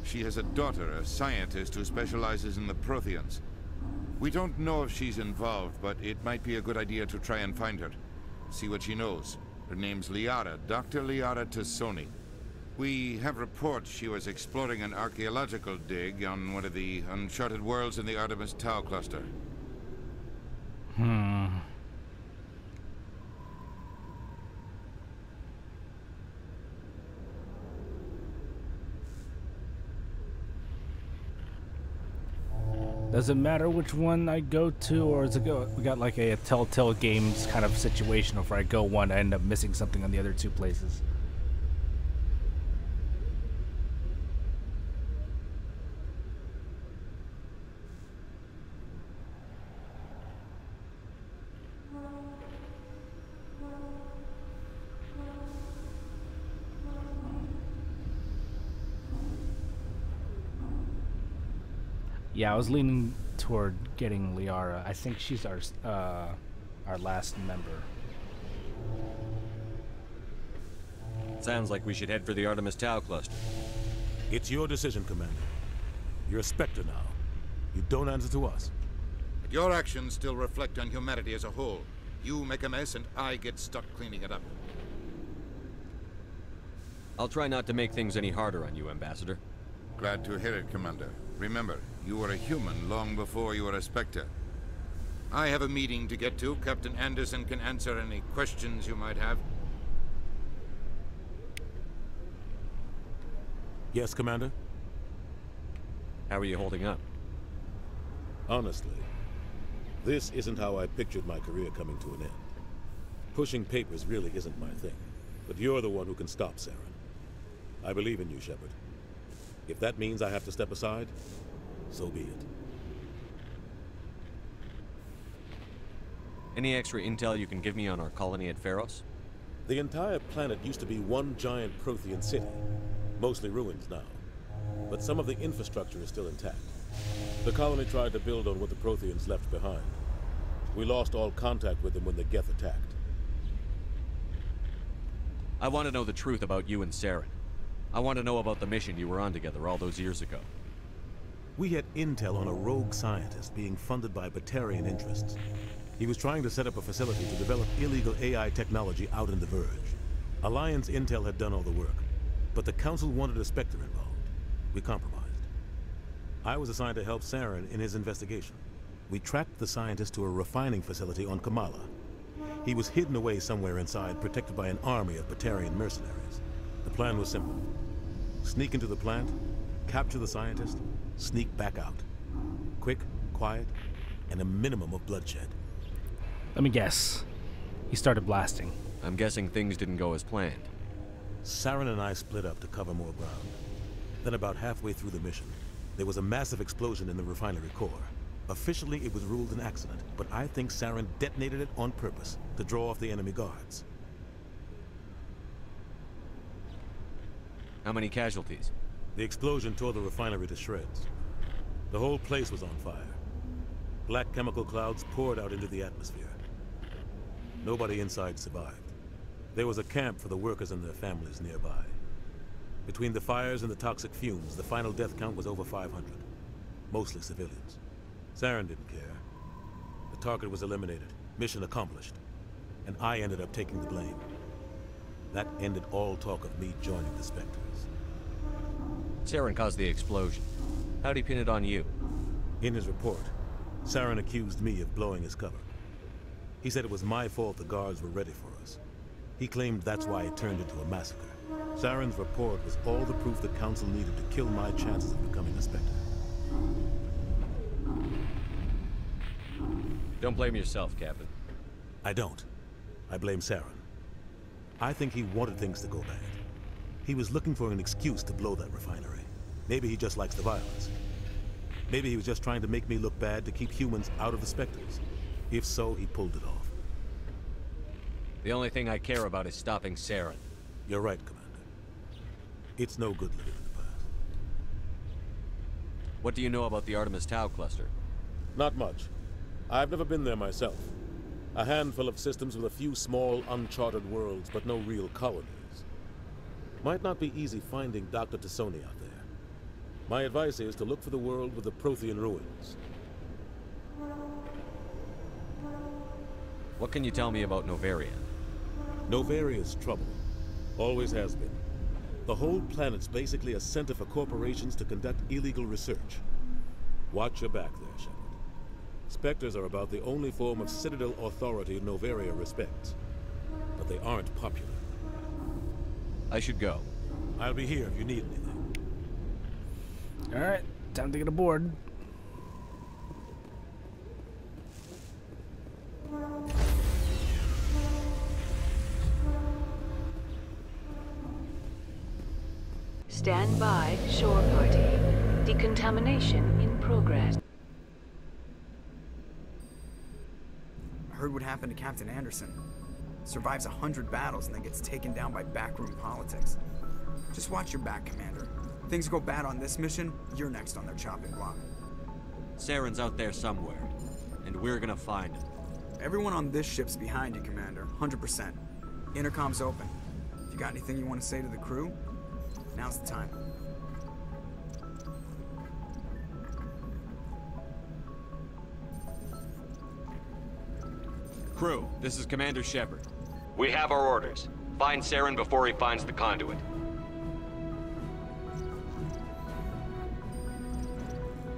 She has a daughter, a scientist who specializes in the Protheans. We don't know if she's involved, but it might be a good idea to try and find her. See what she knows. Her name's Liara, Dr. Liara Tassoni. We have reports she was exploring an archaeological dig on one of the uncharted worlds in the Artemis Tau cluster. Does it matter which one I go to, or is it we got like a Telltale Games kind of situation where I go one, I end up missing something on the other two places? Yeah, I was leaning toward getting Liara. I think she's our last member. Sounds like we should head for the Artemis Tau cluster. It's your decision, Commander. You're a Spectre now. You don't answer to us. But your actions still reflect on humanity as a whole. You make a mess and I get stuck cleaning it up. I'll try not to make things any harder on you, Ambassador. Glad to hear it, Commander. Remember, you were a human long before you were a Spectre. I have a meeting to get to. Captain Anderson can answer any questions you might have. Yes, Commander? How are you holding up? Honestly, this isn't how I pictured my career coming to an end. Pushing papers really isn't my thing, but you're the one who can stop Saren. I believe in you, Shepard. If that means I have to step aside, so be it. Any extra intel you can give me on our colony at Pharos? The entire planet used to be one giant Prothean city, mostly ruins now. But some of the infrastructure is still intact. The colony tried to build on what the Protheans left behind. We lost all contact with them when the Geth attacked. I want to know the truth about you and Saren. I want to know about the mission you were on together all those years ago. We had intel on a rogue scientist being funded by Batarian interests. He was trying to set up a facility to develop illegal AI technology out in the Verge. Alliance intel had done all the work, but the Council wanted a Spectre involved. We compromised. I was assigned to help Saren in his investigation. We tracked the scientist to a refining facility on Kamala. He was hidden away somewhere inside, protected by an army of Batarian mercenaries. The plan was simple. Sneak into the plant, capture the scientist, sneak back out. Quick, quiet, and a minimum of bloodshed. Let me guess. He started blasting. I'm guessing things didn't go as planned. Saren and I split up to cover more ground. Then about halfway through the mission, there was a massive explosion in the refinery core. Officially, it was ruled an accident, but I think Saren detonated it on purpose to draw off the enemy guards. How many casualties? The explosion tore the refinery to shreds. The whole place was on fire. Black chemical clouds poured out into the atmosphere. Nobody inside survived. There was a camp for the workers and their families nearby. Between the fires and the toxic fumes, the final death count was over 500. Mostly civilians. Saren didn't care. The target was eliminated, mission accomplished. And I ended up taking the blame. That ended all talk of me joining the Spectres. Saren caused the explosion. How'd he pin it on you? In his report, Saren accused me of blowing his cover. He said it was my fault the guards were ready for us. He claimed that's why it turned into a massacre. Saren's report was all the proof the Council needed to kill my chances of becoming a Spectre. Don't blame yourself, Captain. I don't. I blame Saren. I think he wanted things to go bad. He was looking for an excuse to blow that refinery. Maybe he just likes the violence. Maybe he was just trying to make me look bad to keep humans out of the Spectres. If so, he pulled it off. The only thing I care about is stopping Saren. You're right, Commander. It's no good living in the past. What do you know about the Artemis Tau cluster? Not much. I've never been there myself. A handful of systems with a few small, uncharted worlds, but no real colonies. Might not be easy finding Dr. T'Soni out there. My advice is to look for the world with the Prothean ruins. What can you tell me about Novaria? Novaria's trouble. Always has been. The whole planet's basically a center for corporations to conduct illegal research. Watch your back there, Shepard. Spectres are about the only form of Citadel authority Novaria respects. But they aren't popular. I should go. I'll be here if you need anything. Alright, time to get aboard. Stand by, shore party. Decontamination in progress. I heard what happened to Captain Anderson. Survives 100 battles and then gets taken down by backroom politics. Just watch your back, Commander. Things go bad on this mission, you're next on their chopping block. Saren's out there somewhere, and we're gonna find him. Everyone on this ship's behind you, Commander. 100%. Intercom's open. If you got anything you want to say to the crew, now's the time. Crew, this is Commander Shepard. We have our orders. Find Saren before he finds the conduit.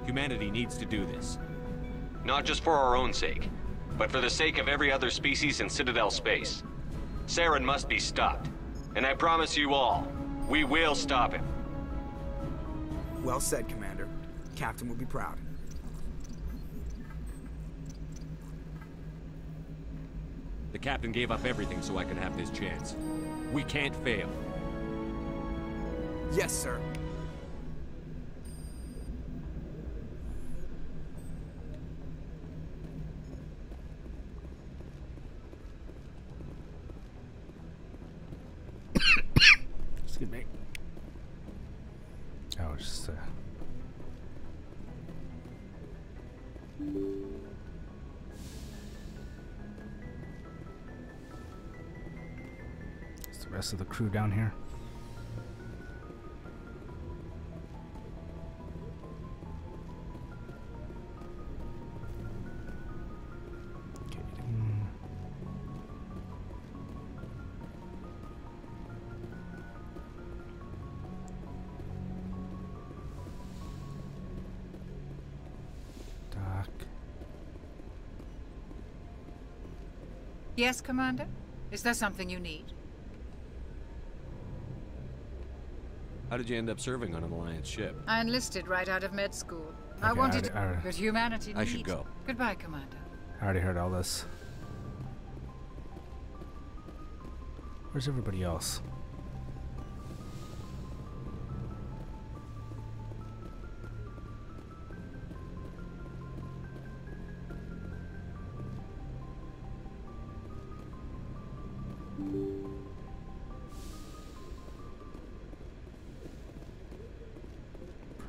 Humanity needs to do this. Not just for our own sake, but for the sake of every other species in Citadel space. Saren must be stopped. And I promise you all, we will stop him. Well said, Commander. Captain will be proud. The captain gave up everything so I could have this chance. We can't fail. Yes, sir. Excuse me. I was just is the rest of the crew down here? Yes, Commander? Is there something you need? How did you end up serving on an Alliance ship? I enlisted right out of med school. Okay, I wanted I already- but humanity I needs. should go. Goodbye, Commander. I already heard all this. Where's everybody else?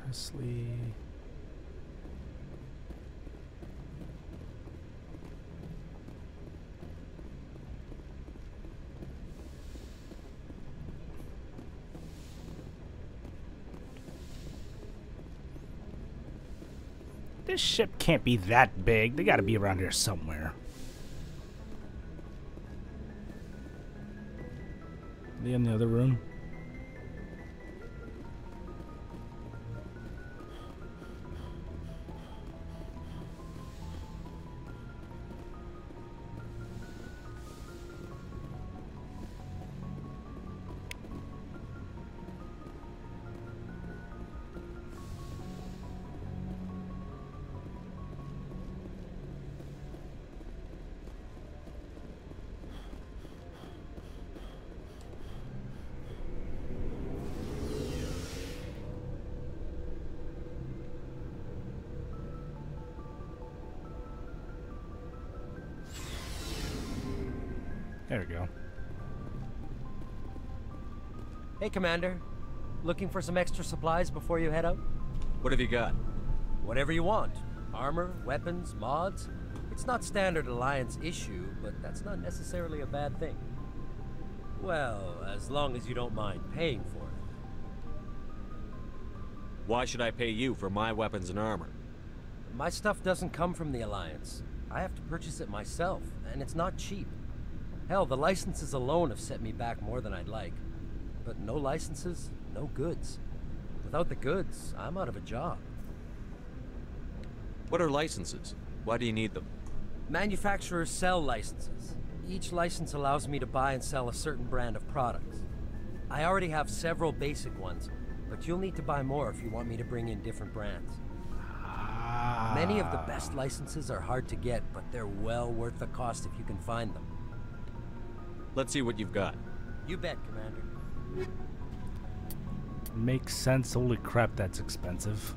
Presley. This ship can't be that big. They gotta be around here somewhere. Are they in the other room? There we go. Hey, Commander. Looking for some extra supplies before you head out? What have you got? Whatever you want. Armor, weapons, mods. It's not standard Alliance issue, but that's not necessarily a bad thing. Well, as long as you don't mind paying for it. Why should I pay you for my weapons and armor? My stuff doesn't come from the Alliance. I have to purchase it myself, and it's not cheap. Hell, the licenses alone have set me back more than I'd like. But no licenses, no goods. Without the goods, I'm out of a job. What are licenses? Why do you need them? Manufacturers sell licenses. Each license allows me to buy and sell a certain brand of products. I already have several basic ones, but you'll need to buy more if you want me to bring in different brands. Many of the best licenses are hard to get, but they're well worth the cost if you can find them. Let's see what you've got. You bet, Commander. Makes sense. Holy crap, that's expensive.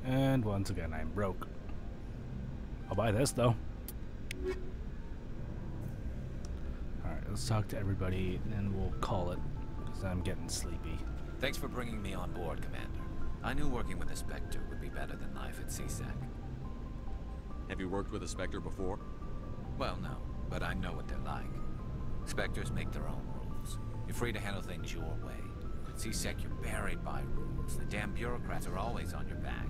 And once again, I'm broke. I'll buy this though. let's talk to everybody, and we'll call it, because I'm getting sleepy. Thanks for bringing me on board, Commander. I knew working with a Spectre would be better than life at CSEC. Have you worked with a Spectre before? Well, no, but I know what they're like. Spectres make their own rules. You're free to handle things your way. At CSEC, you're buried by rules. The damn bureaucrats are always on your back.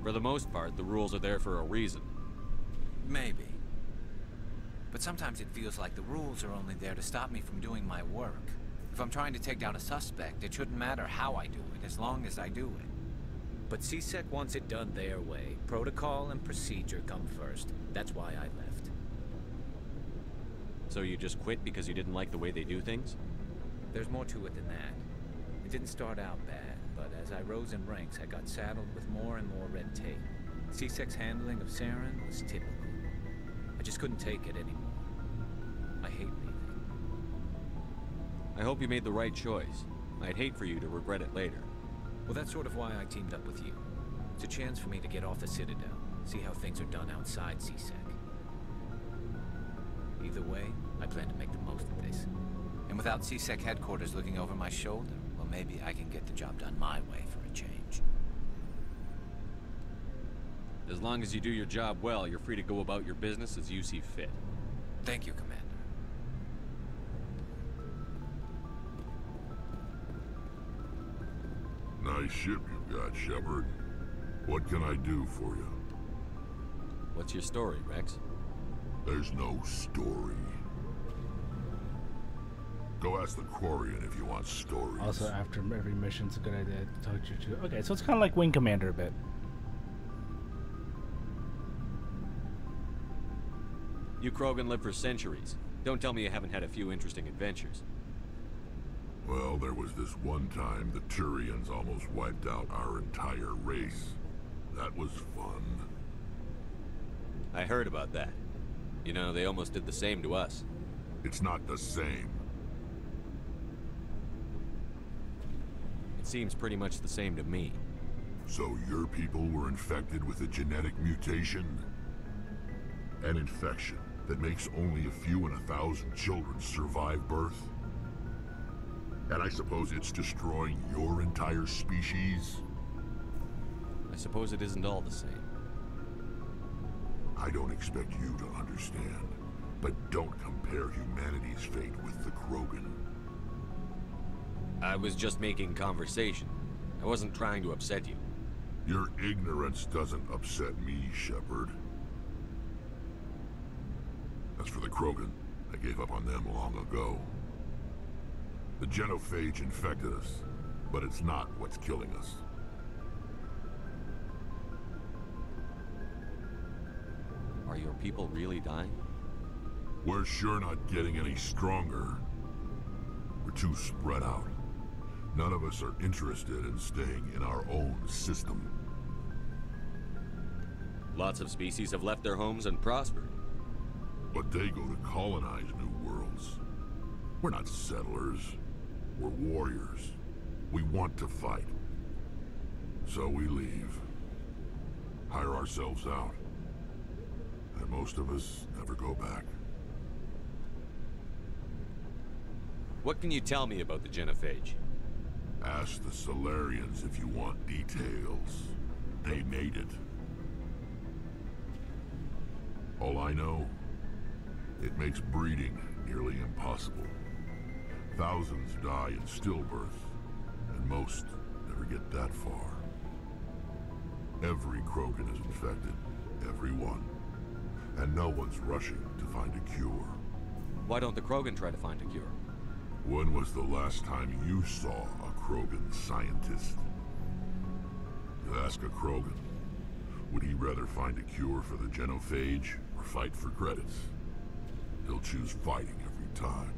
For the most part, the rules are there for a reason. Maybe. But sometimes it feels like the rules are only there to stop me from doing my work. If I'm trying to take down a suspect, it shouldn't matter how I do it, as long as I do it. But CSEC wants it done their way. Protocol and procedure come first. That's why I left. So you just quit because you didn't like the way they do things? There's more to it than that. It didn't start out bad, but as I rose in ranks, I got saddled with more and more red tape. CSEC's handling of Saren was typical. I just couldn't take it anymore. I hate leaving. I hope you made the right choice. I'd hate for you to regret it later. Well, that's sort of why I teamed up with you. It's a chance for me to get off the Citadel, see how things are done outside CSEC. Either way, I plan to make the most of this. And without CSEC headquarters looking over my shoulder, well, maybe I can get the job done my way for a change. As long as you do your job well, you're free to go about your business as you see fit. Thank you, Commander. Nice ship you've got, Shepard. What can I do for you? What's your story, Rex? There's no story. Go ask the Quarian if you want stories. Also, after every mission's a good idea to talk to you too. Okay, so it's kind of like Wing Commander a bit. You Krogan live for centuries. Don't tell me you haven't had a few interesting adventures. Well, there was this one time the Turians almost wiped out our entire race. That was fun. I heard about that. You know, they almost did the same to us. It's not the same. It seems pretty much the same to me. So your people were infected with a genetic mutation? An infection that makes only a few in 1,000 children survive birth? And I suppose it's destroying your entire species? I suppose it isn't all the same. I don't expect you to understand, but don't compare humanity's fate with the Krogan. I was just making conversation. I wasn't trying to upset you. Your ignorance doesn't upset me, Shepard. As for the Krogan, I gave up on them long ago. The genophage infected us, but it's not what's killing us. Are your people really dying? We're sure not getting any stronger. We're too spread out. None of us are interested in staying in our own system. Lots of species have left their homes and prospered. But they go to colonize new worlds. We're not settlers. We're warriors. We want to fight. So we leave. Hire ourselves out. And most of us never go back. What can you tell me about the genophage? Ask the Solarians if you want details. They made it. All I know, it makes breeding nearly impossible. Thousands die in stillbirth, and most never get that far. Every Krogan is infected, every one. And no one's rushing to find a cure. Why don't the Krogan try to find a cure? When was the last time you saw a Krogan scientist? You ask a Krogan, would he rather find a cure for the genophage or fight for credits? He'll choose fighting every time.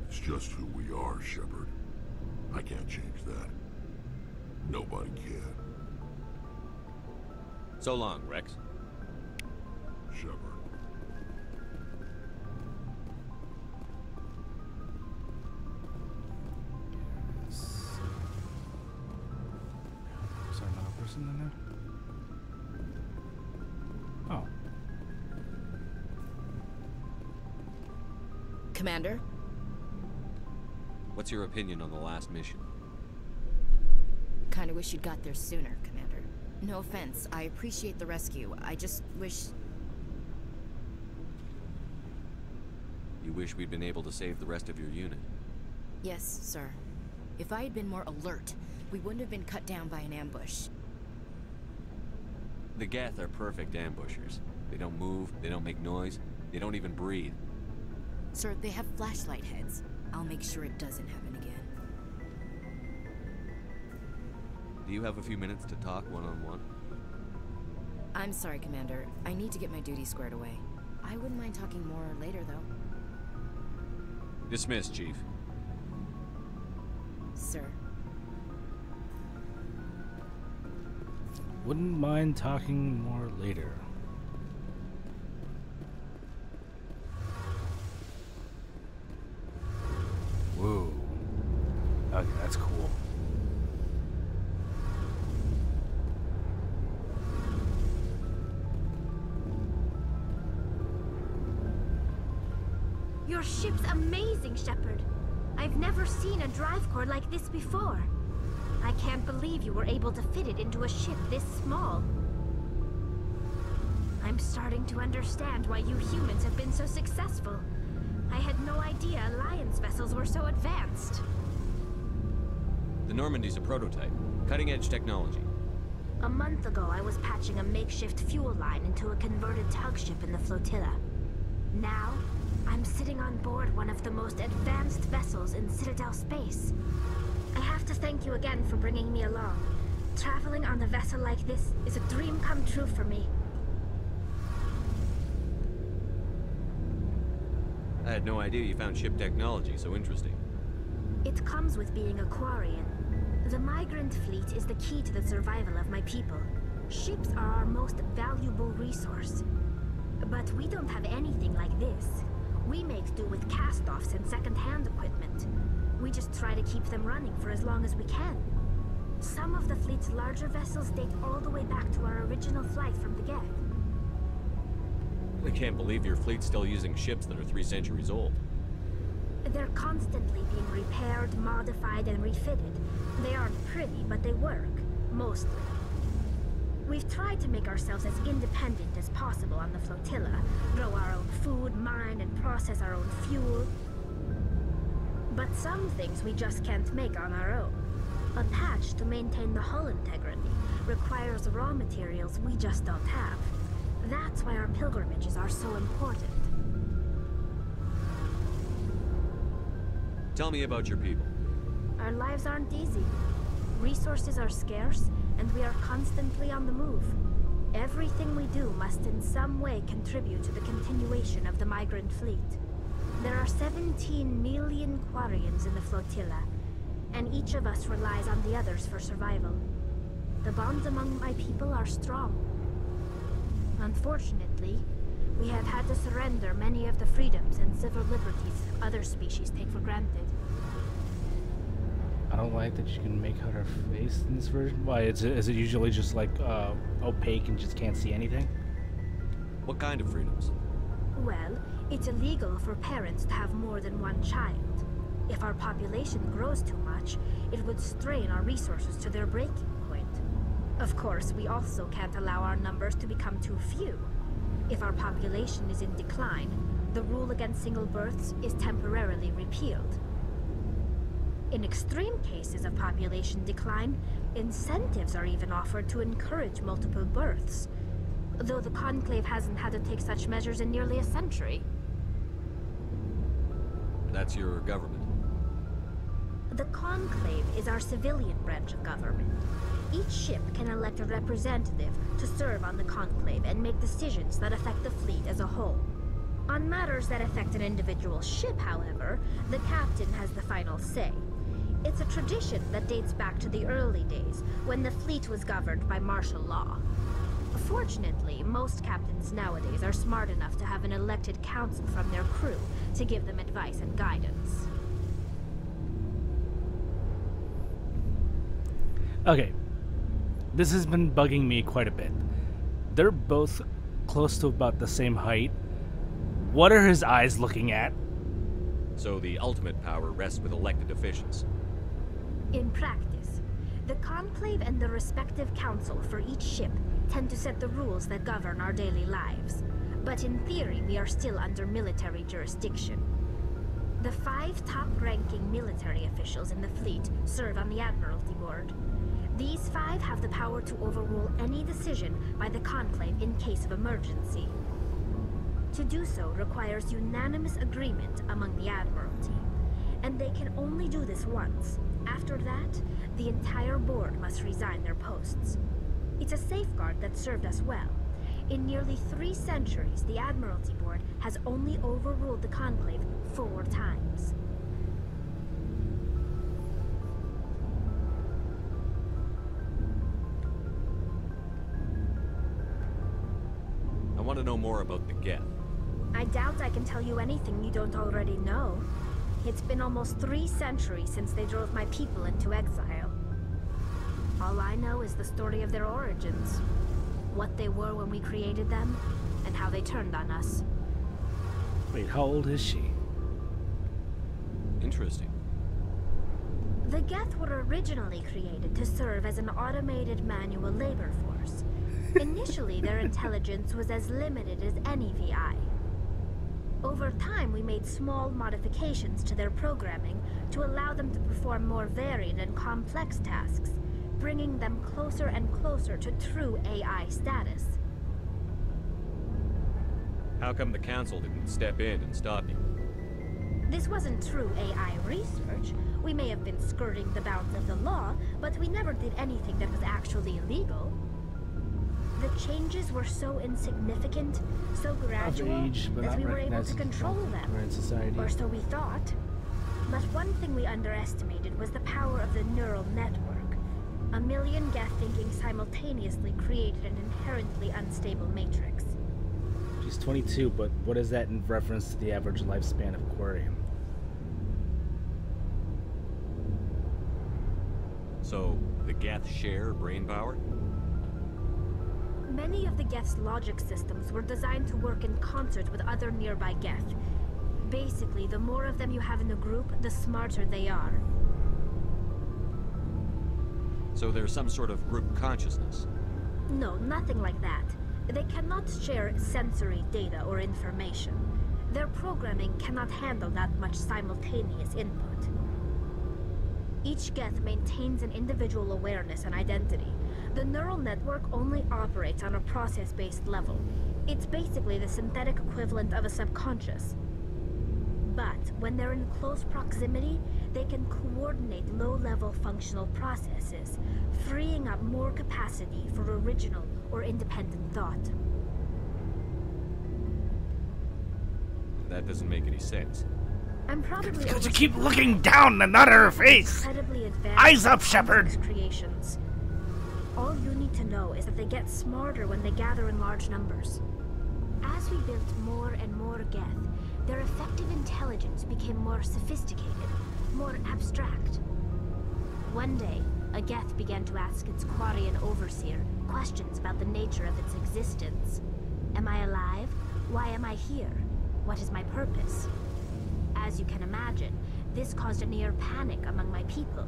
It's just who we are, Shepard. I can't change that. Nobody can. So long, Rex. Shepard. Is there another person in there? Oh. Commander? What's your opinion on the last mission? Kinda wish you'd got there sooner, Commander. No offense, I appreciate the rescue. I just wish... You wish we'd been able to save the rest of your unit? Yes, sir. If I had been more alert, we wouldn't have been cut down by an ambush. The Geth are perfect ambushers. They don't move, they don't make noise, they don't even breathe. Sir, they have flashlight heads. I'll make sure it doesn't happen again. Do you have a few minutes to talk one-on-one? I'm sorry, Commander. I need to get my duty squared away. I wouldn't mind talking more later, though. Dismissed, Chief. Sir. Wouldn't mind talking more later. Whoa. Okay, that's cool. Your ship's amazing, Shepard. I've never seen a drive core like this before. I can't believe you were able to fit it into a ship this small. I'm starting to understand why you humans have been so successful. I had no idea Alliance vessels were so advanced. The Normandy's a prototype. Cutting-edge technology. A month ago, I was patching a makeshift fuel line into a converted tug ship in the flotilla. Now, I'm sitting on board one of the most advanced vessels in Citadel space. I have to thank you again for bringing me along. Traveling on a vessel like this is a dream come true for me. I had no idea you found ship technology so interesting. It comes with being a Quarian. The migrant fleet is the key to the survival of my people. Ships are our most valuable resource. But we don't have anything like this. We make do with cast-offs and second-hand equipment. We just try to keep them running for as long as we can. Some of the fleet's larger vessels date all the way back to our original flight from the Geth. I can't believe your fleet's still using ships that are 3 centuries old. They're constantly being repaired, modified, and refitted. They aren't pretty, but they work. Mostly. We've tried to make ourselves as independent as possible on the flotilla. Grow our own food, mine, and process our own fuel. But some things we just can't make on our own. A patch to maintain the hull integrity requires raw materials we just don't have. That's why our pilgrimages are so important. Tell me about your people. Our lives aren't easy. Resources are scarce, and we are constantly on the move. Everything we do must in some way contribute to the continuation of the migrant fleet. There are 17 million Quarians in the flotilla, and each of us relies on the others for survival. The bonds among my people are strong. Unfortunately, we have had to surrender many of the freedoms and civil liberties other species take for granted. I don't like that you can make out her face in this version. Why, is it usually just like opaque and just can't see anything? What kind of freedoms? Well, it's illegal for parents to have more than one child. If our population grows too much, it would strain our resources to their breaking point. Of course, we also can't allow our numbers to become too few. If our population is in decline, the rule against single births is temporarily repealed. In extreme cases of population decline, incentives are even offered to encourage multiple births, though the Conclave hasn't had to take such measures in nearly a century. That's your government. The Conclave is our civilian branch of government. Each ship can elect a representative to serve on the Conclave and make decisions that affect the fleet as a whole. On matters that affect an individual ship, however, the captain has the final say. It's a tradition that dates back to the early days, when the fleet was governed by martial law. Fortunately, most captains nowadays are smart enough to have an elected council from their crew to give them advice and guidance. Okay. This has been bugging me quite a bit. They're both close to about the same height. What are his eyes looking at? So the ultimate power rests with elected officials. In practice, the Conclave and the respective council for each ship tend to set the rules that govern our daily lives. But in theory, we are still under military jurisdiction. The 5 top-ranking military officials in the fleet serve on the Admiralty Board. These 5 have the power to overrule any decision by the Conclave in case of emergency. To do so requires unanimous agreement among the Admiralty, and they can only do this once. After that, the entire board must resign their posts. It's a safeguard that served us well. In nearly 3 centuries, the Admiralty Board has only overruled the Conclave 4 times. I want to know more about the Geth. I doubt I can tell you anything you don't already know. It's been almost 3 centuries since they drove my people into exile. All I know is the story of their origins. What they were when we created them, and how they turned on us. Wait, how old is she? Interesting. The Geth were originally created to serve as an automated manual labor force. Initially, their intelligence was as limited as any VI. Over time, we made small modifications to their programming to allow them to perform more varied and complex tasks, bringing them closer and closer to true AI status. How come the Council didn't step in and stop you? This wasn't true AI research. We may have been skirting the bounds of the law, but we never did anything that was actually illegal. The changes were so insignificant, so gradual, that we were able to control them. Or so we thought. But one thing we underestimated was the power of the neural network. A million Geth thinking simultaneously created an inherently unstable matrix. She's 22, but what is that in reference to the average lifespan of Quarian? So, the Geth share brain power? Many of the Geth's logic systems were designed to work in concert with other nearby Geth. Basically, the more of them you have in a group, the smarter they are. So there's some sort of group consciousness? No, nothing like that. They cannot share sensory data or information. Their programming cannot handle that much simultaneous input. Each Geth maintains an individual awareness and identity. The neural network only operates on a process-based level. It's basically the synthetic equivalent of a subconscious. But when they're in close proximity, they can coordinate low-level functional processes, freeing up more capacity for original or independent thought. That doesn't make any sense. I'm probably because you keep looking down and not at her face! Eyes up, Shepard! Creations. All you need to know is that they get smarter when they gather in large numbers. As we built more and more Geth, their effective intelligence became more sophisticated, more abstract. One day, a Geth began to ask its Quarian overseer questions about the nature of its existence. Am I alive? Why am I here? What is my purpose? As you can imagine, this caused a near panic among my people.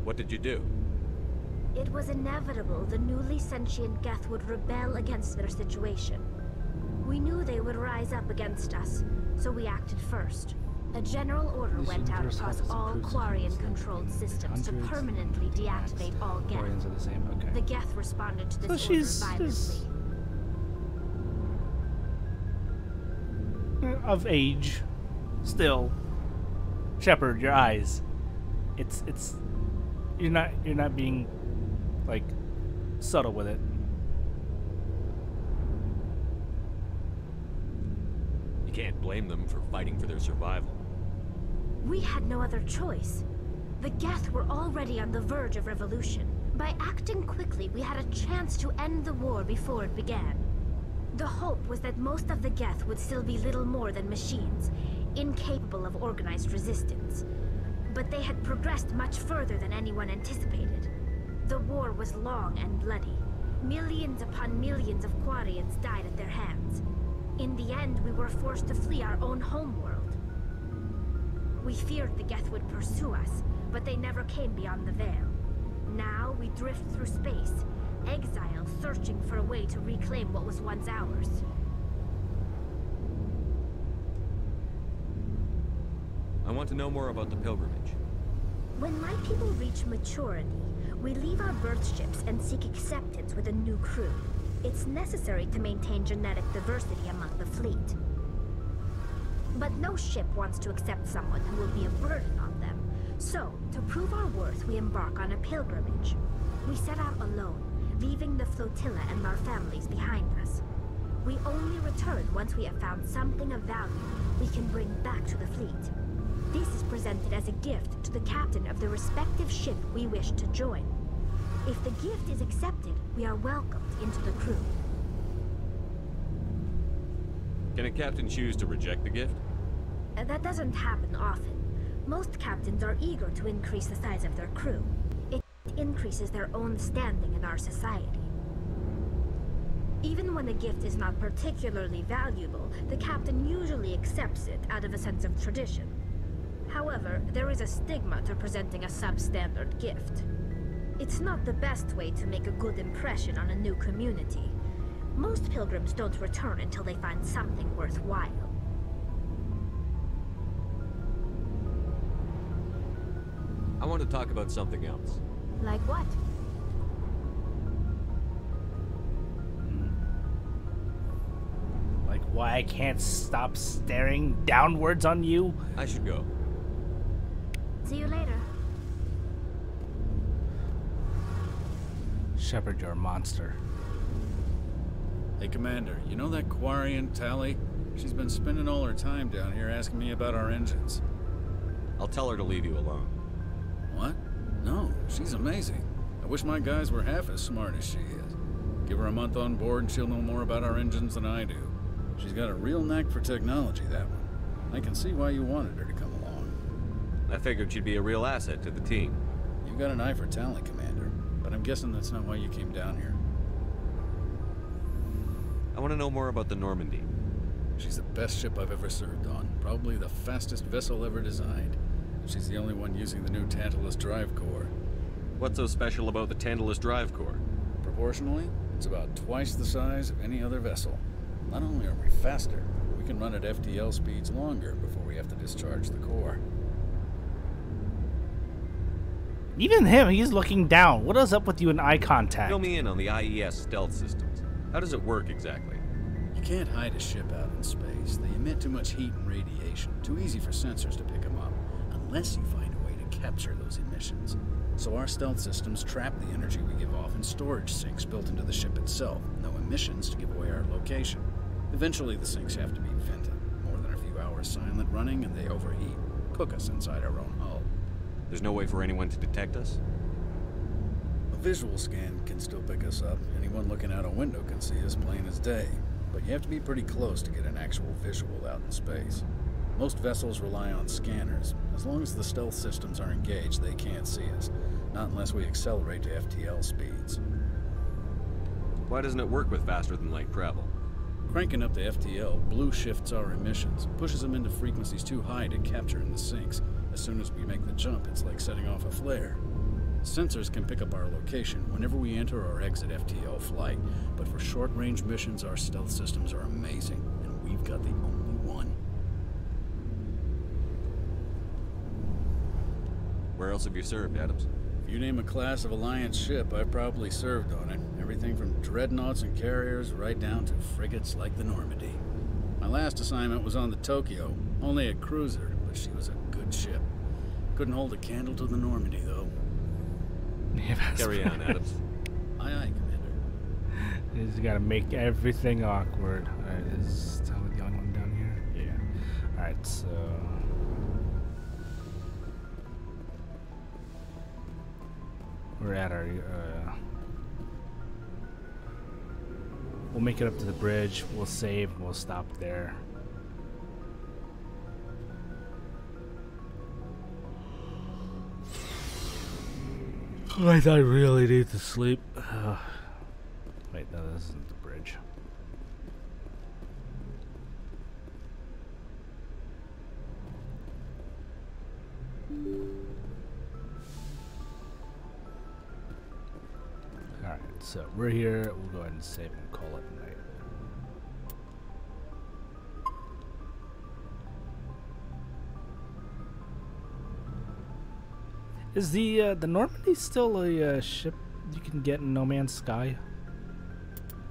What did you do? It was inevitable the newly sentient Geth would rebel against their situation. We knew they would rise up against us, so we acted first. A general order went out across all Quarian-controlled systems to permanently deactivate all Geth. The Geth responded to this order violently. Of age, still. Shepard, your eyes. You're not being like subtle with it. You can't blame them for fighting for their survival. We had no other choice. The Geth were already on the verge of revolution. By acting quickly, we had a chance to end the war before it began. The hope was that most of the Geth would still be little more than machines, incapable of organized resistance. But they had progressed much further than anyone anticipated. The war was long and bloody. Millions upon millions of Quarians died at their hands. In the end, we were forced to flee our own homeworld. We feared the Geth would pursue us, but they never came beyond the Veil. Now we drift through space, exile searching for a way to reclaim what was once ours. I want to know more about the pilgrimage. When my people reach maturity, we leave our birth ships and seek acceptance with a new crew. It's necessary to maintain genetic diversity among the fleet. But no ship wants to accept someone who will be a burden on them. So, to prove our worth, we embark on a pilgrimage. We set out alone, leaving the flotilla and our families behind us. We only return once we have found something of value we can bring back to the fleet. This is presented as a gift to the captain of the respective ship we wish to join. If the gift is accepted, we are welcomed into the crew. Can a captain choose to reject the gift? That doesn't happen often. Most captains are eager to increase the size of their crew. It increases their own standing in our society. Even when a gift is not particularly valuable, the captain usually accepts it out of a sense of tradition. However, there is a stigma to presenting a substandard gift. It's not the best way to make a good impression on a new community. Most pilgrims don't return until they find something worthwhile. I want to talk about something else. Like what? Like why I can't stop staring downwards on you? I should go. See you later. Shepard, you're a monster. Hey, Commander, you know that Quarian, Tally? She's been spending all her time down here asking me about our engines. I'll tell her to leave you alone. What? No, she's amazing. I wish my guys were half as smart as she is. Give her a month on board and she'll know more about our engines than I do. She's got a real knack for technology, that one. I can see why you wanted her to come along. I figured she'd be a real asset to the team. You've got an eye for talent, Commander, but I'm guessing that's not why you came down here. I want to know more about the Normandy. She's the best ship I've ever served on. Probably the fastest vessel ever designed. She's the only one using the new Tantalus drive core. What's so special about the Tantalus drive core? Proportionally, it's about twice the size of any other vessel. Not only are we faster, we can run at FTL speeds longer before we have to discharge the core. Even him, he's looking down. What is up with you in eye contact? Fill me in on the IES stealth systems. How does it work exactly? You can't hide a ship out in space. They emit too much heat and radiation. Too easy for sensors to pick them up, unless you find a way to capture those emissions. So our stealth systems trap the energy we give off in storage sinks built into the ship itself. No emissions to give away our location. Eventually the sinks have to be vented. More than a few hours silent running and they overheat. Cook us inside our own hull. There's no way for anyone to detect us? A visual scan can still pick us up. Anyone looking out a window can see us plain as day. But you have to be pretty close to get an actual visual out in space. Most vessels rely on scanners. As long as the stealth systems are engaged, they can't see us. Not unless we accelerate to FTL speeds. Why doesn't it work with faster-than-light travel? Cranking up the FTL blue shifts our emissions, pushes them into frequencies too high to capture in the sinks. As soon as we make the jump, it's like setting off a flare. Sensors can pick up our location whenever we enter or exit FTL flight, but for short-range missions, our stealth systems are amazing, and we've got the only one. Where else have you served, Adams? If you name a class of Alliance ship, I've probably served on it. Everything from dreadnoughts and carriers right down to frigates like the Normandy. My last assignment was on the Tokyo, only a cruiser, but she was a good ship. Couldn't hold a candle to the Normandy, though. Carry on, Adams. Aye, aye, Commander. He's got to make everything awkward. Alright, is Tally the only one down here? Yeah. Alright, so... we're at our... we'll make it up to the bridge, we'll save, and we'll stop there. I really need to sleep. Wait, no, this isn't the bridge. Alright, so we're here. We'll go ahead and save and call it a night. Is the Normandy still a ship you can get in No Man's Sky?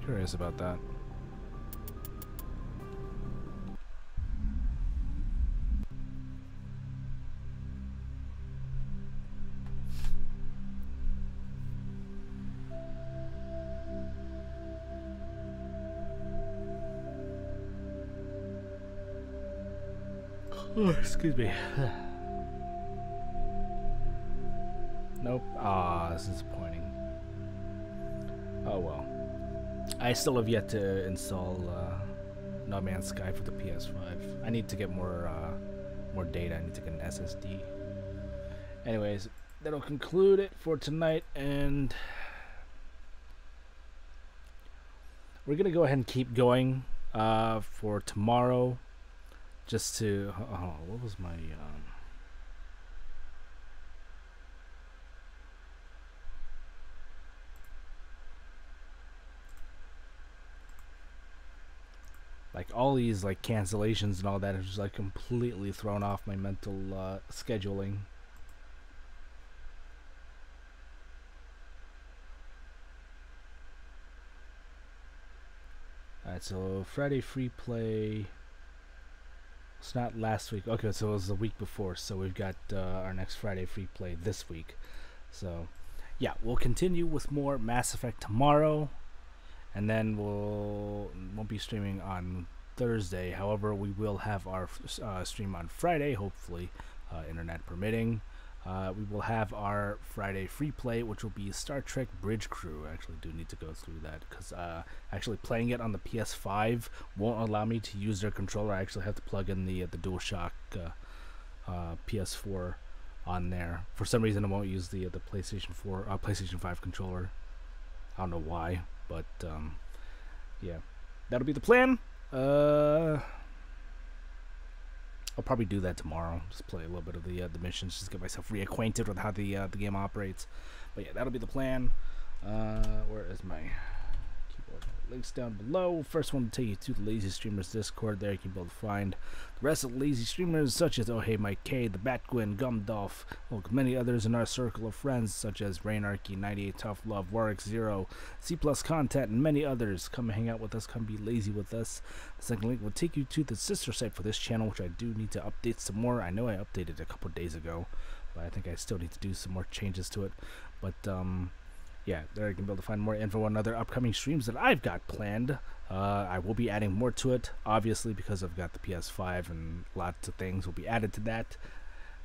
Curious about that. Oh, excuse me. Nope. Ah, this is disappointing. Oh well. I still have yet to install No Man's Sky for the PS5. I need to get more data. I need to get an SSD. Anyways, that'll conclude it for tonight, and we're gonna go ahead and keep going for tomorrow. Just to what was my like all these like cancellations and all that has just like completely thrown off my mental scheduling. Alright, so Friday free play. It's not last week. Okay, so it was the week before. So we've got our next Friday free play this week. So yeah, we'll continue with more Mass Effect tomorrow, and then won't be streaming on Thursday. However, we will have our stream on Friday, hopefully, internet permitting. We will have our Friday free play, which will be Star Trek Bridge Crew. I actually do need to go through that because actually playing it on the PS5 won't allow me to use their controller. I actually have to plug in the DualShock PS4 on there. For some reason, I won't use the PlayStation 5 controller. I don't know why, but yeah, that'll be the plan. I'll probably do that tomorrow. Just play a little bit of the missions, just get myself reacquainted with how the game operates. But yeah, that'll be the plan. Where is my keyboard? Links down below. First one to take you to the Lazy Streamers Discord. There you can be able to find the rest of the Lazy Streamers, such as Oh Hey Mike K, the Batgwin, Gumdolph, many others in our circle of friends, such as Rainarchy, 98 Tough Love, Warwick Zero, C Plus Content, and many others. Come hang out with us. Come be lazy with us. The second link will take you to the sister site for this channel, which I do need to update some more. I know I updated a couple days ago, but I think I still need to do some more changes to it. But yeah, there you can be able to find more info on other upcoming streams that I've got planned. I will be adding more to it, obviously, because I've got the PS5 and lots of things will be added to that.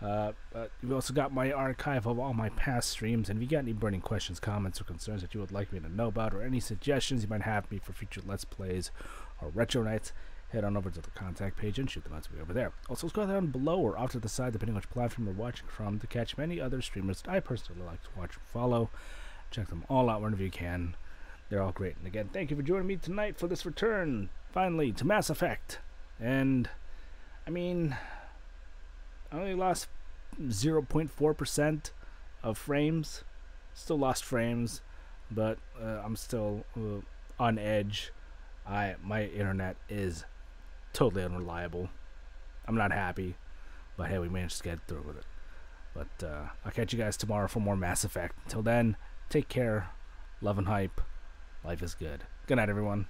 But you've also got my archive of all my past streams, and if you got any burning questions, comments, or concerns that you would like me to know about, or any suggestions you might have me for future Let's Plays or Retro Nights, head on over to the contact page and shoot them out to me over there. Also, scroll down below or off to the side, depending on which platform you're watching from, to catch many other streamers that I personally like to watch and follow. Check them all out whenever you can. They're all great. And again, thank you for joining me tonight for this return, finally, to Mass Effect. And, I mean, I only lost 0.4% of frames. Still lost frames, but I'm still on edge. My internet is totally unreliable. I'm not happy, but hey, we managed to get through with it. But I'll catch you guys tomorrow for more Mass Effect. Until then, take care, love and hype. Life is good. Good night, everyone.